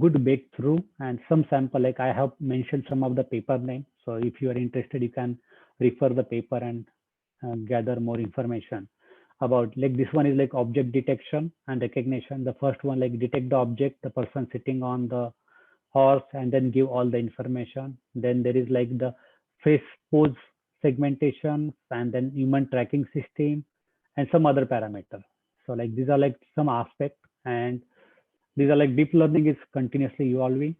good breakthrough, and some sample, like I have mentioned some of the paper name. So if you are interested, you can refer the paper and gather more information about, like this one is like object detection and recognition. The first one like detect the object, the person sitting on the horse, and then give all the information. Then there is like the face pose segmentation, and then human tracking system and some other parameter. So like these are like some aspect, and these are like deep learning is continuously evolving.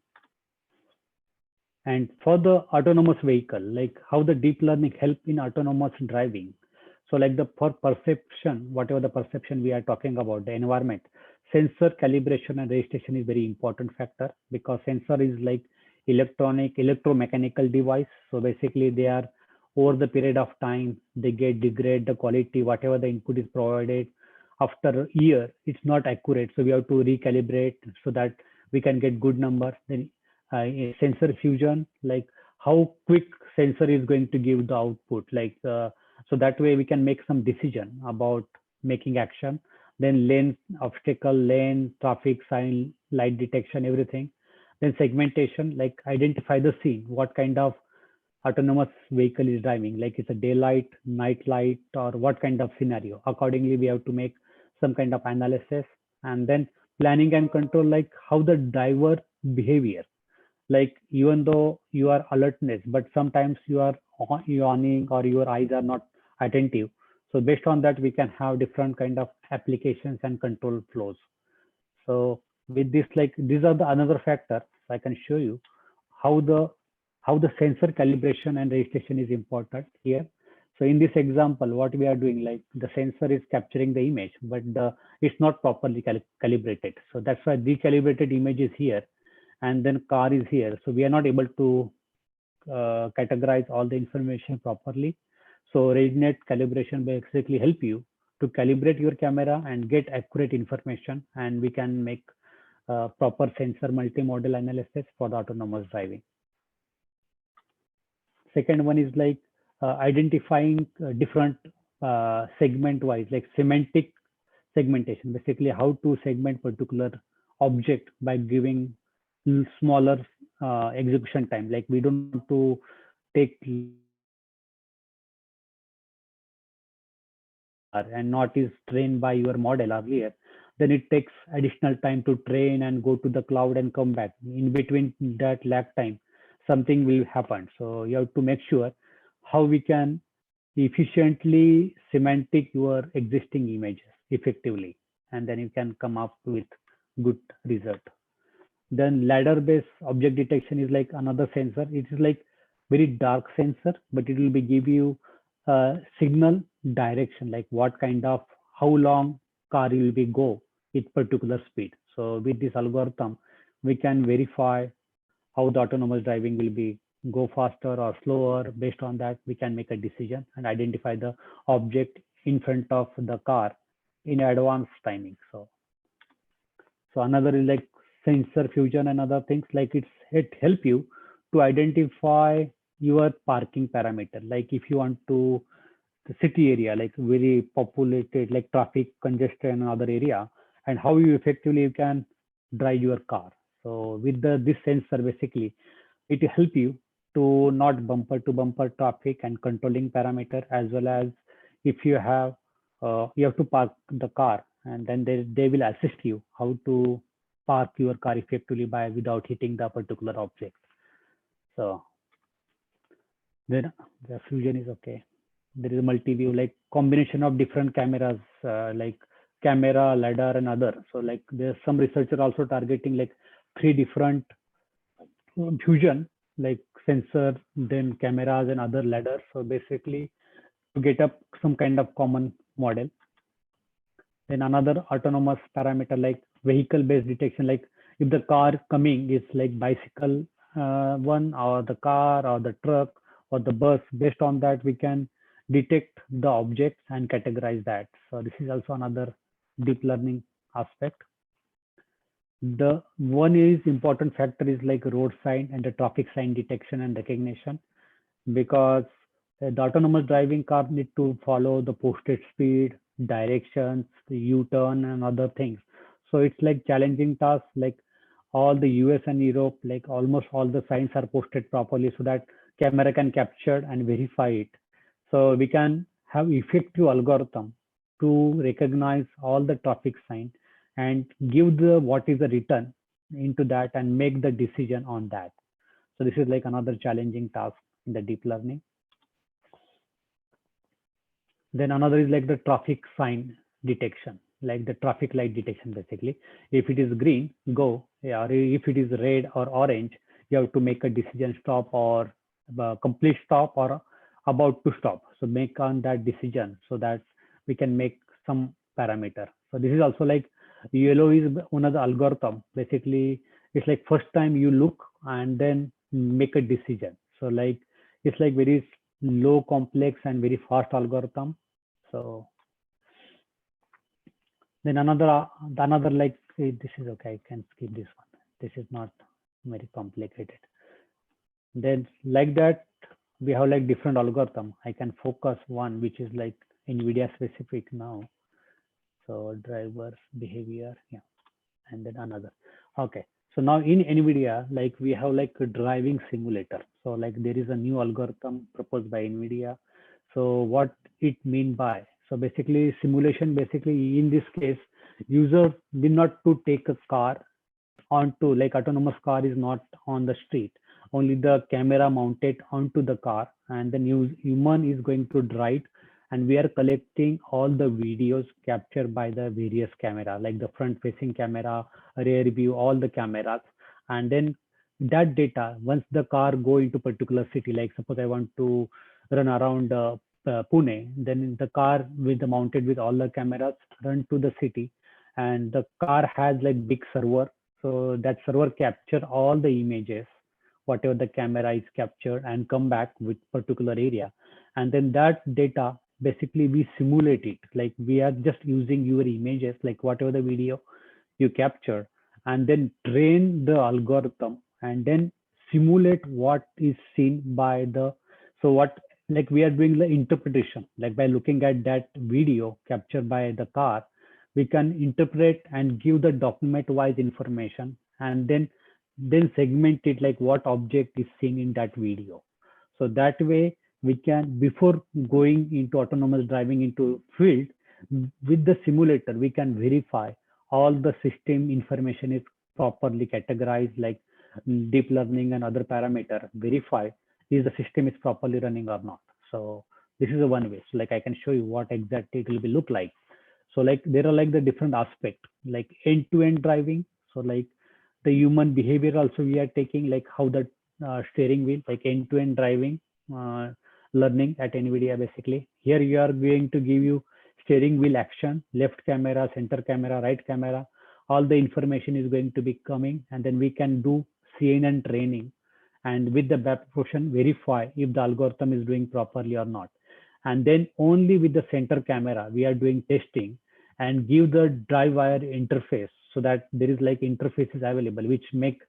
And for the autonomous vehicle, like how the deep learning help in autonomous driving. So like the for perception, whatever the perception we are talking about, the environment, sensor calibration and registration is very important factor, because sensor is like electromechanical device. So basically they are over the period of time, they get degrade the quality, whatever the input is provided. After a year, it's not accurate. So we have to recalibrate so that we can get good numbers. Then sensor fusion, like how quick sensor is going to give the output, like so that way we can make some decision about making action. Then lane, obstacle, lane, traffic sign, light detection, everything. Then segmentation, like identify the scene, what kind of autonomous vehicle is driving, like it's a daylight, night light, or what kind of scenario. Accordingly, we have to make some kind of analysis. And then planning and control, like how the driver behavior, like even though you are alertness, but sometimes you are yawning or your eyes are not attentive. So based on that, we can have different kind of applications and control flows. So with this, like these are the another factor. So I can show you how the sensor calibration and registration is important here. So in this example, what we are doing, like the sensor is capturing the image, but it's not properly calibrated. So that's why recalibrated image is here, and then car is here. So we are not able to categorize all the information properly. So RegNet calibration basically help you to calibrate your camera and get accurate information, and we can make proper sensor multimodal analysis for the autonomous driving. Second one is like identifying different segment wise, like semantic segmentation, basically how to segment particular object by giving smaller execution time. Like we don't want to take and not is trained by your model earlier, then it takes additional time to train and go to the cloud and come back. In between that lag time, something will happen. So you have to make sure how we can efficiently semantic your existing images effectively, and then you can come up with good result. Then ladder based object detection is like another sensor. It is like very dark sensor, but it will be give you signal direction, like what kind of how long car will be go with particular speed. So with this algorithm, we can verify how the autonomous driving will be go faster or slower. Based on that, we can make a decision and identify the object in front of the car in advance timing. So another is like sensor fusion and other things, like it help you to identify your parking parameter. Like if you want to the city area, like very populated, like traffic congestion in another area, and how you effectively you can drive your car. So with this sensor, basically, it will help you to not bumper to bumper traffic and controlling parameter, as well as if you have to park the car, and then they will assist you how to park your car effectively by without hitting the particular object. So then the fusion is okay. There is a multi-view, like combination of different cameras, like camera, lidar, and other. So like there's some researcher also targeting like three different fusion, like sensor, then cameras and other lidar. So basically to get up some kind of common model. Then another autonomous parameter like vehicle based detection, like if the car coming is like bicycle one, or the car or the truck or the bus, based on that we can detect the objects and categorize that. So this is also another deep learning aspect. The one is important factor is like road sign and the traffic sign detection and recognition, because the autonomous driving car need to follow the posted speed, directions, the U-turn and other things. So it's like challenging task, like all the US and Europe, like almost all the signs are posted properly so that camera can capture and verify it. So we can have effective algorithm to recognize all the traffic sign and give the what is the return into that and make the decision on that. So this is like another challenging task in the deep learning. Then another is like the traffic sign detection, like the traffic light detection. Basically, if it is green, go. Yeah, or if it is red or orange, you have to make a decision, stop or complete stop or about to stop. So make on that decision so that we can make some parameter. So this is also like yellow is one of the algorithm. Basically, it's like first time you look and then make a decision. So like it's like very low complex and very fast algorithm. So then another like this is okay. I can skip this one. This is not very complicated. Then like that we have like different algorithm. I can focus one which is like NVIDIA specific now. So drivers behavior, yeah, and then another. Okay, So now in NVIDIA, like we have like a driving simulator. So like there is a new algorithm proposed by NVIDIA. So what it mean by? So basically simulation, basically in this case, user did not to take a car onto, like autonomous car is not on the street, only the camera mounted onto the car, and the new human is going to drive, and we are collecting all the videos captured by the various camera, like the front facing camera, rear view, all the cameras. And then that data, once the car go into particular city, like suppose I want to run around Pune, then the car with the mounted with all the cameras run to the city, and the car has like big server. So that server capture all the images, whatever the camera is captured, and come back with particular area. And then that data, basically we simulate it. Like we are just using your images, like whatever the video you capture, and then train the algorithm, and then simulate what is seen by the, so what, like we are doing the interpretation, like by looking at that video captured by the car, we can interpret and give the document wise information, and then segment it, like what object is seen in that video. So that way we can, before going into autonomous driving into field, with the simulator we can verify all the system information is properly categorized, like deep learning and other parameter verify is the system is properly running or not. So this is a one way. So like I can show you what exactly it will be look like. So like there are like the different aspect, like end-to-end driving. So like the human behavior also we are taking, like how the steering wheel, like end-to-end driving uh, learning at NVIDIA. Basically here you are going to give you steering wheel action, left camera, center camera, right camera, all the information is going to be coming, and then we can do CNN training, and with the back portion verify if the algorithm is doing properly or not. And then only with the center camera we are doing testing, and give the drive wire interface, so that there is like interfaces available which make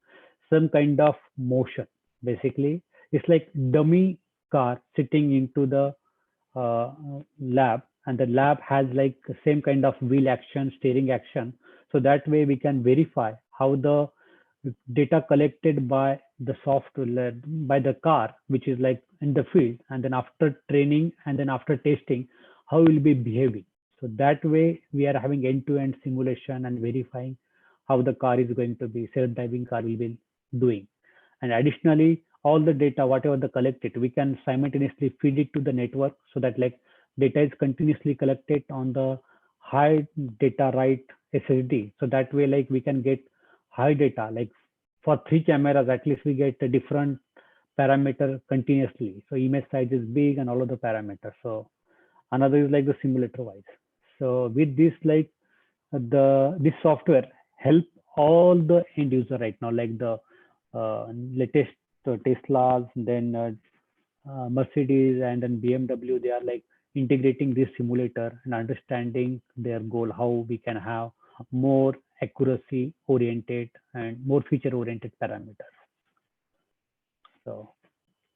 some kind of motion. Basically it's like dummy car sitting into the uh, lab, and the lab has like same kind of wheel action, steering action. So that way we can verify how the data collected by the software, by the car which is like in the field, and then after training and then after testing, how will be behaving. So that way we are having end-to-end simulation and verifying how the car is going to be, self-driving car will be doing. And additionally, all the data, whatever the collected, we can simultaneously feed it to the network, so that like data is continuously collected on the high data write SSD. So that way, like we can get high data, like for three cameras, at least we get a different parameter continuously. So image size is big and all of the parameters. So another is like the simulator wise. So with this, like this software help all the end user right now, like the latest Teslas, then Mercedes, and then BMW. They are like integrating this simulator and understanding their goal, how we can have more accuracy oriented and more feature oriented parameters. So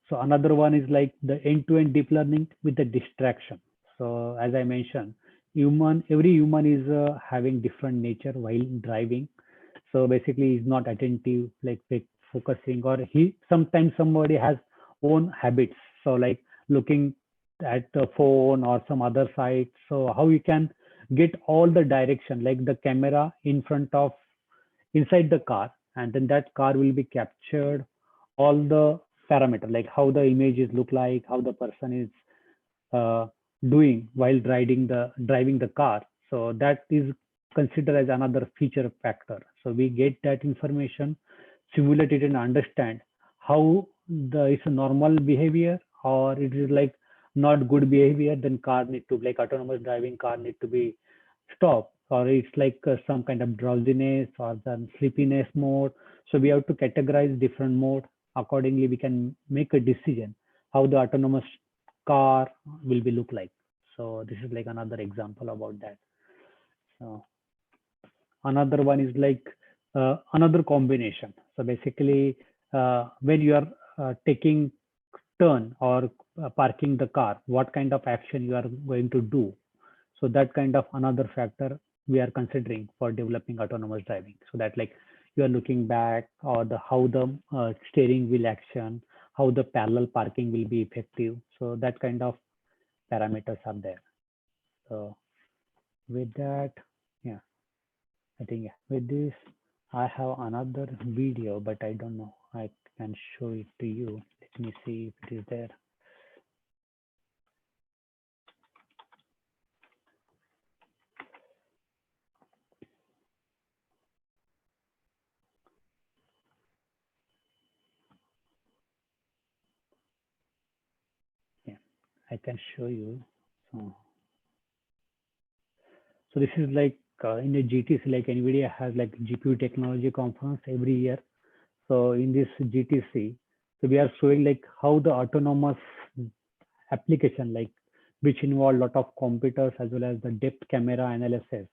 so another one is like the end-to-end deep learning with the distraction. So as I mentioned, every human is having different nature while driving. So basically, he's not attentive, like focusing, or he sometimes somebody has own habits. So like looking at the phone or some other site. So how you can get all the direction, like the camera in front of inside the car, and then that car will be captured all the parameter, like how the images look like, how the person is uh, doing while driving the car. So that is considered as another feature factor. So we get that information, simulate it, and understand how the it's a normal behavior or it is like not good behavior. Then car need to, like autonomous driving car need to be stopped, or it's like some kind of drowsiness or the sleepiness mode. So we have to categorize different mode. Accordingly we can make a decision how the autonomous car will be look like. So this is like another example about that. So another one is like another combination. So basically when you are taking turn or parking the car, what kind of action you are going to do. So that kind of another factor we are considering for developing autonomous driving. So that like you are looking back, or the how the steering wheel action, how the parallel parking will be effective. So that kind of parameters are there. So with that, yeah, I think yeah, with this, I have another video, but I don't know. I can show it to you. Let me see if it is there. Yeah, I can show you. So this is like in a GTC, like NVIDIA has like GPU technology conference every year. So in this GTC, so we are showing like how the autonomous application, like which involve a lot of computers as well as the depth camera analysis.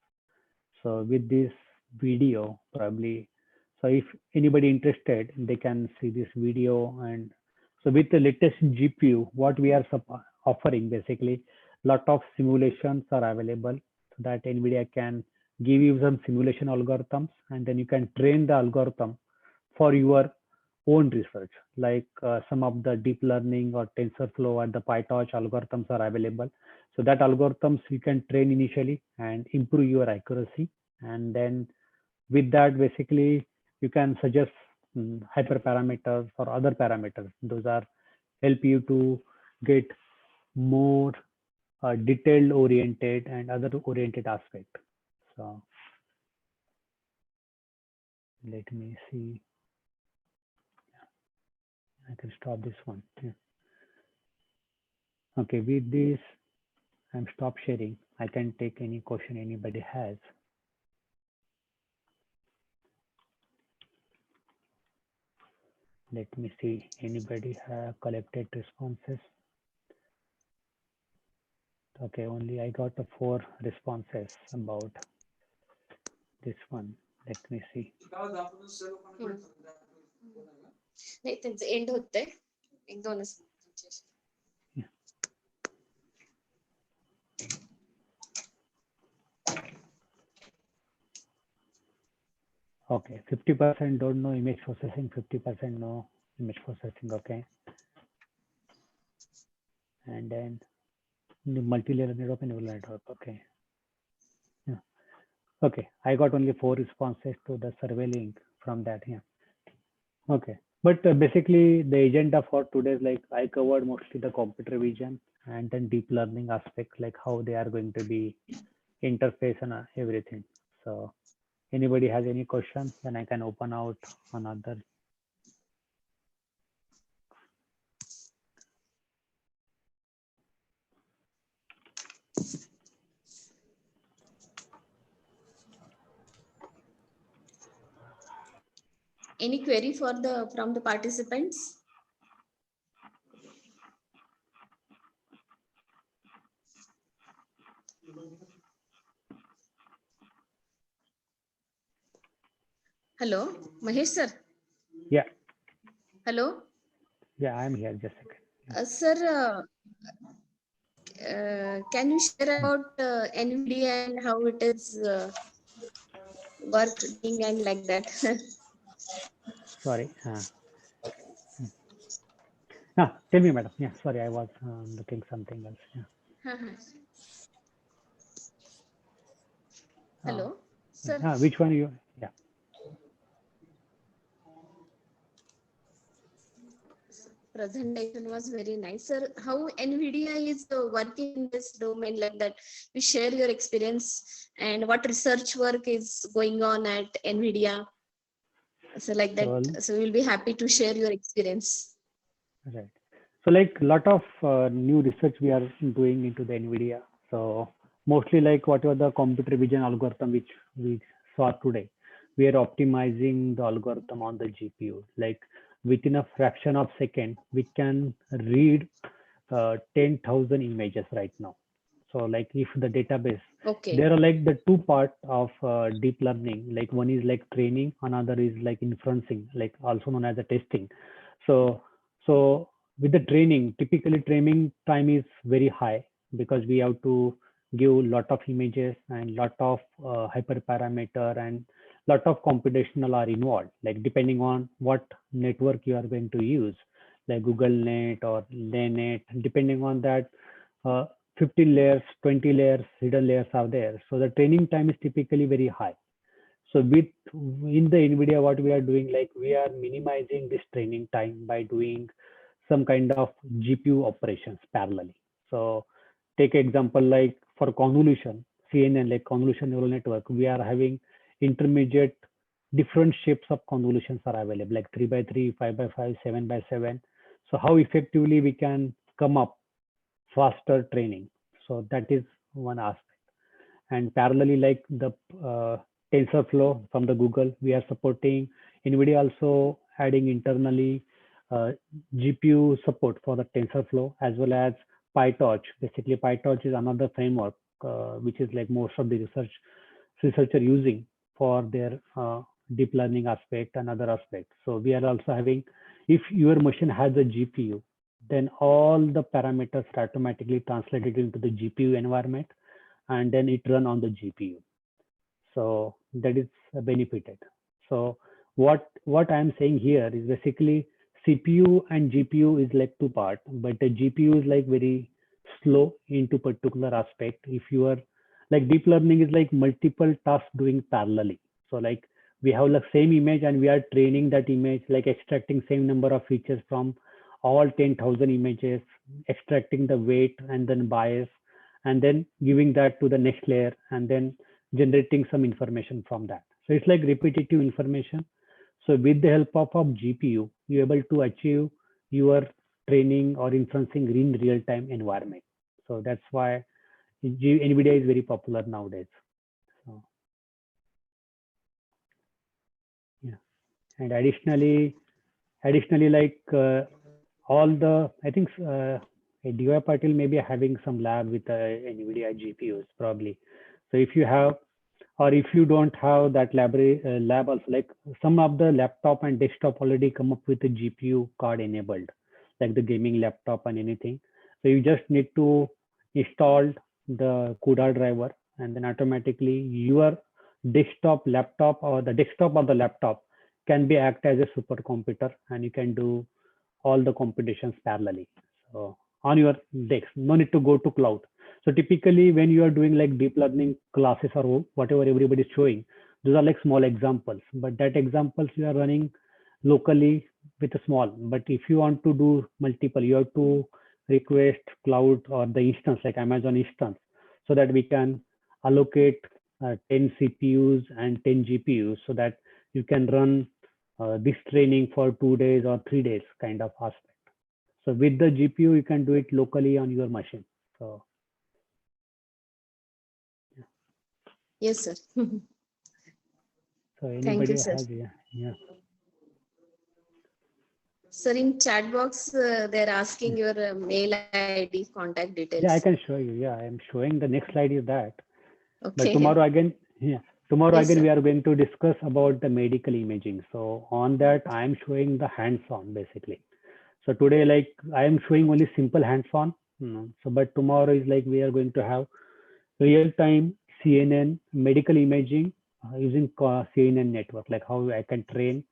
So with this video, probably, so if anybody interested, they can see this video. And so with the latest GPU, what we are offering, basically, lot of simulations are available so that NVIDIA can give you some simulation algorithms, and then you can train the algorithm for your own research. Like some of the deep learning or TensorFlow and the PyTorch algorithms are available. So that algorithms you can train initially and improve your accuracy. And then with that, basically, you can suggest hyperparameters or other parameters. Those are help you to get more detailed oriented and other oriented aspect. So let me see. I can stop this one. Yeah. Okay, with this, I'm stop sharing. I can take any question anybody has. Let me see, anybody have collected responses? Okay, only I got the 4 responses about this one. Let me see. नाही त्यांचं and होतंय एक दोनच. Okay, 50% don't know image processing, 50% know image processing. Okay, and then the multi-layer network and neural network. Okay, yeah. Okay, I got only 4 responses to the survey link from that. Yeah. Okay, but basically the agenda for today is like I covered mostly the computer vision and then deep learning aspect, like how they are going to be interface and everything. So anybody has any questions, then I can open out another. Any query for the from the participants? Hello, Mahesh sir. Yeah. Hello. Yeah, I'm here. Just a second. Sir, can you share about NVIDIA and how it is working and like that? Sorry. Tell me, madam. Yeah, sorry, I was looking something else. Yeah. Hello, sir. Which one you? Yeah. Presentation was very nice, sir. How NVIDIA is working in this domain like that? You share your experience and what research work is going on at NVIDIA. So like that. So we'll be happy to share your experience. Right. So like a lot of new research we are doing into the NVIDIA. So mostly like whatever the computer vision algorithm which we saw today, we are optimizing the algorithm on the GPU. Like within a fraction of second, we can read 10,000 images right now. So like if the database, there are like the 2 parts of deep learning. Like one is like training, another is like inferencing, like also known as a testing. So with the training, typically training time is very high because we have to give a lot of images and lot of hyperparameter and lot of computational are involved, like depending on what network you are going to use, like Google Net or LANet, depending on that, uh, 15 layers, 20 layers, hidden layers are there. So the training time is typically very high. So with in the NVIDIA, what we are doing, like we are minimizing this training time by doing some kind of GPU operations parallelly. So take example like for convolution, CNN, like convolution neural network, we are having intermediate different shapes of convolutions are available, like 3 by 3, 5 by 5, 7 by 7. So how effectively we can come up faster training. So that is one aspect. And parallelly, like the TensorFlow from the Google, we are supporting. NVIDIA also adding internally uh, GPU support for the TensorFlow as well as PyTorch. Basically, PyTorch is another framework which is like most of the researcher using for their deep learning aspect and other aspects. So we are also having, if your machine has a GPU, then all the parameters are automatically translated into the GPU environment, and then it run on the GPU. So that is benefited. So what I'm saying here is basically CPU and GPU is like two part, but the GPU is like very slow into particular aspect. If you are like deep learning is like multiple tasks doing parallelly. So like we have like same image and we are training that image, like extracting same number of features from all 10,000 images, extracting the weight and then bias, and then giving that to the next layer and then generating some information from that. So it's like repetitive information. So with the help of GPU, you're able to achieve your training or inferencing in real-time environment. So that's why NVIDIA is very popular nowadays. So yeah, and additionally, like all the, I think DY Patil may be having some lab with NVIDIA GPUs probably. So if you have, or if you don't have that library lab also, like some of the laptop and desktop already come up with a GPU card enabled, like the gaming laptop and anything. So you just need to install the CUDA driver, and then automatically your laptop or the desktop or the laptop can be act as a supercomputer, and you can do all the computations parallelly. So on your desk, no need to go to cloud. So typically when you are doing like deep learning classes or whatever everybody is showing, those are like small examples, but that examples you are running locally with a small. But if you want to do multiple, you have to request cloud or the instance like Amazon instance, so that we can allocate 10 CPUs and 10 GPUs so that you can run this training for 2 days or 3 days kind of aspect. So with the GPU, you can do it locally on your machine. So Yes, sir. so Thank anybody you, sir. has, yeah. Sir, in chat box, they're asking your mail ID, contact details. Yeah, I can show you. Yeah, I'm showing the next slide is that. Okay. But tomorrow again, tomorrow Yes, again, sir. we are going to discuss about the medical imaging. So on that, I'm showing the hands-on basically. So today, like I am showing only simple hands-on. So, but tomorrow is like we are going to have real-time CNN medical imaging using CNN network, like how I can train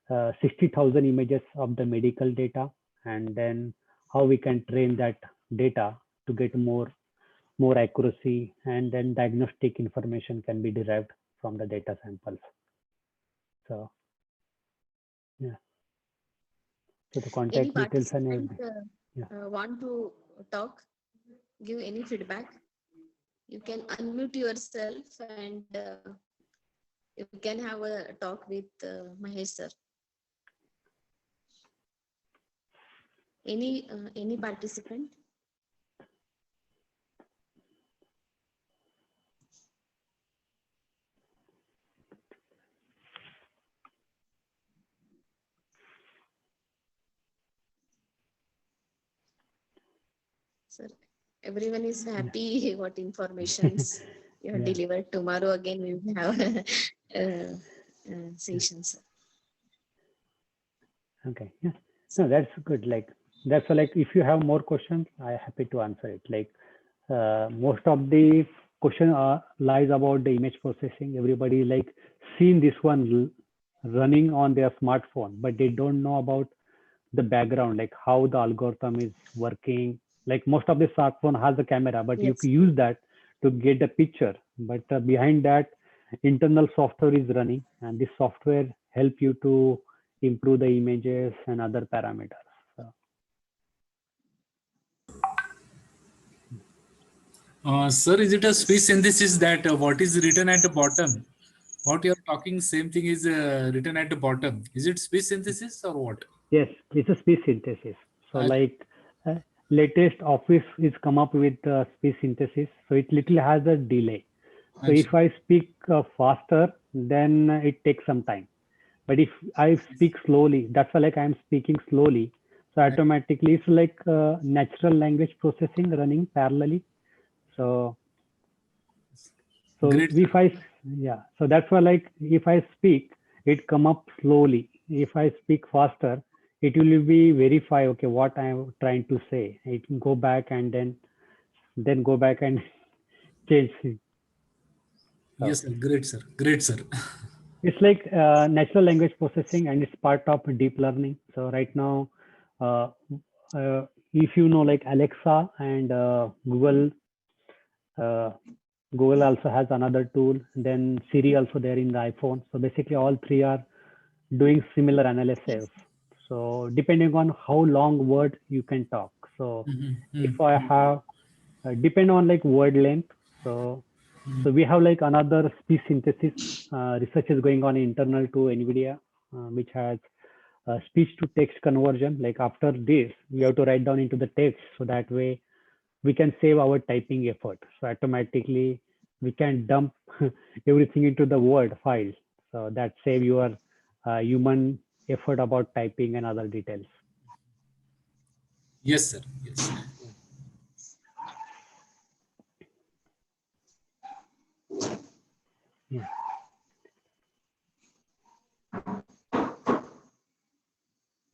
60,000 images of the medical data, and then how we can train that data to get more accuracy, and then diagnostic information can be derived from the data samples. So yeah, so the Any contact details and participant everything. want to talk, give any feedback? You can unmute yourself and you can have a talk with Mahesh sir. Any participant? Sir, everyone is happy what informations you have delivered. Tomorrow again we will have sessions. Okay, yeah, no, that's good. Like that's like if you have more questions, I'm happy to answer it. Like most of the question lies about the image processing. Everybody like seen this one running on their smartphone, but they don't know about the background, like how the algorithm is working. Like most of the smartphone has a camera, but you Yes. can use that to get the picture. But behind that, internal software is running, and this software help you to improve the images and other parameters. So, Sir, is it a speech synthesis that what is written at the bottom? What you are talking, same thing is written at the bottom. Is it speech synthesis or what? yes, it's a speech synthesis. So Ach- like uh, latest Office is come up with speech synthesis. So it little has a delay. So ach- if I speak faster, then it takes some time. But if I speak slowly, that's why like I'm speaking slowly. So ach- automatically it's like natural language processing running parallelly. So so Great, sir. if I yeah, so that's why like if I speak, it come up slowly. If I speak faster, it will be verify okay what I'm trying to say. It can go back and then go back and change. So Yes, sir. Great, sir. Great, sir. it's like natural language processing and it's part of deep learning. So right now, uh, if you know like Alexa and uh, Google also has another tool. Then Siri also there in the iPhone. So basically all three are doing similar analysis. Yes. So depending on how long word you can talk. So Mhm, if mhm, I mhm, have depend on like word length. So we have like another speech synthesis research is going on internal to NVIDIA, which has speech to text conversion. Like after this, we have to write down into the text, so that way we can save our typing effort. So automatically we can dump everything into the Word file. So that save your human effort about typing and other details. Yes, sir. Yes. Yeah.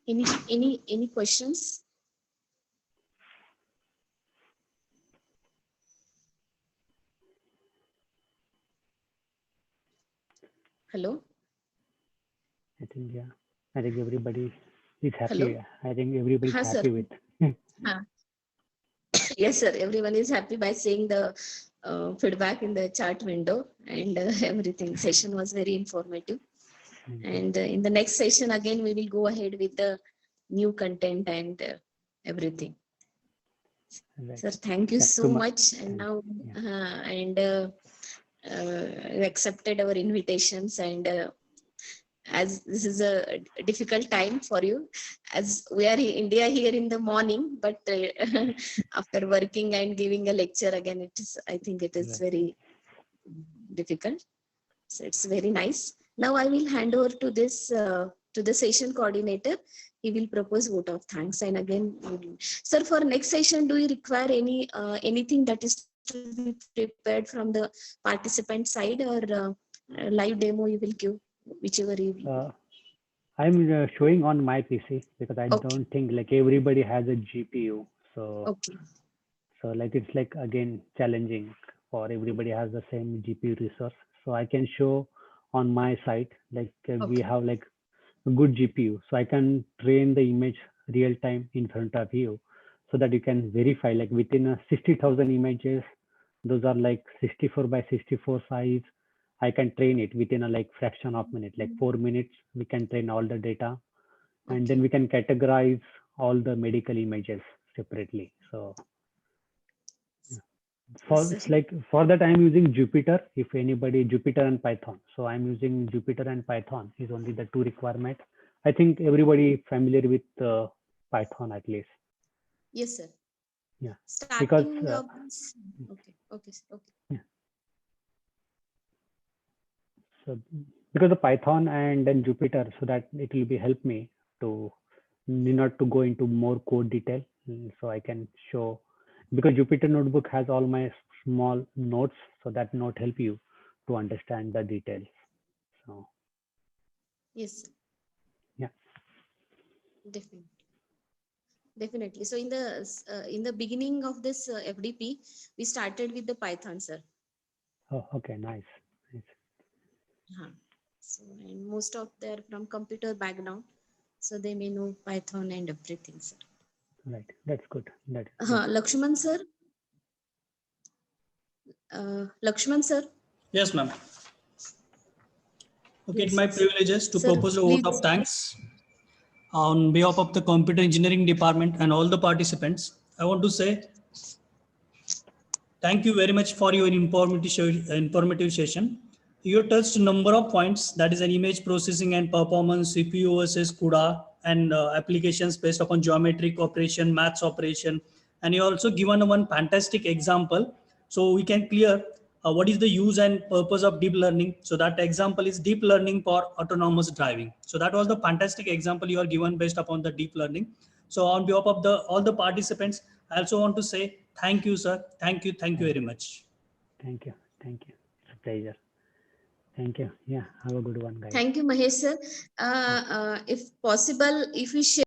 Any questions? Hello? I think yeah. I think everybody is Hello? happy. I think everybody is Huh, sir. happy with. Huh. Yes, sir. Everyone is happy by seeing the feedback in the chat window, and everything. Session was very informative. Thank you. And in the next session, again, we will go ahead with the new content and everything. Right. Sir, thank you Yeah. so So much. much. And Thank now, you. and you accepted our invitations, and as this is a difficult time for you, as we are in India here in the morning, but after working and giving a lecture again, it is, I think it is Right. very difficult. So it's very nice. Now I will hand over to this to the session coordinator. He will propose vote of thanks. And again, sir, for next session, do you require any anything that is to be prepared from the participant side, or live demo you will give, whichever you will? I'm showing on my PC because I Okay, don't think like everybody has a GPU. So okay, so like it's like again challenging for everybody has the same GPU resource. So I can show on my site like we okay, have like a good GPU. So I can train the image real time in front of you so that you can verify like within a 60,000 images, those are like 64 by 64 size. I can train it within a like fraction of minute, like 4 minutes, we can train all the data and then okay. we can categorize all the medical images separately. So Yes, for sir. it's like for that I'm using Jupyter. If anybody Jupyter and Python, so I'm using Jupyter and Python is only the two requirement. I think everybody familiar with Python at least. Yes, sir. Yeah, because Starting of this. Okay, okay, okay. yeah, so because of Python and then Jupyter, so that it will be help me to need not to go into more code detail. So I can show because Jupyter notebook has all my small notes, so that note help you to understand the details. So Yes, sir. yeah. Definitely. Definitely. So in the beginning of this FDP, we started with the Python, sir. Oh, okay, nice. Nice. So, and most of they're from computer background, so they may know Python and everything, sir. Right, that's good. That. Lakshman sir. Lakshman sir. Yes, ma'am. Okay, Yes, it's my yes. privilege to Sir, propose a vote please. of thanks on behalf of the Computer Engineering Department and all the participants. I want to say thank you very much for your informative session. You touched a number of points, that is an image processing and performance, CPU versus CUDA, and applications based upon geometric operation, maths operation. And you also given one fantastic example. So we can clear what is the use and purpose of deep learning. So that example is deep learning for autonomous driving. So that was the fantastic example you are given based upon the deep learning. So on behalf of all the participants, I also want to say thank you, sir. Thank you very much. Thank you. Thank you. It's a pleasure. Thank you. Yeah, have a good one, guys. Thank you, Mahesh sir. If possible, if we share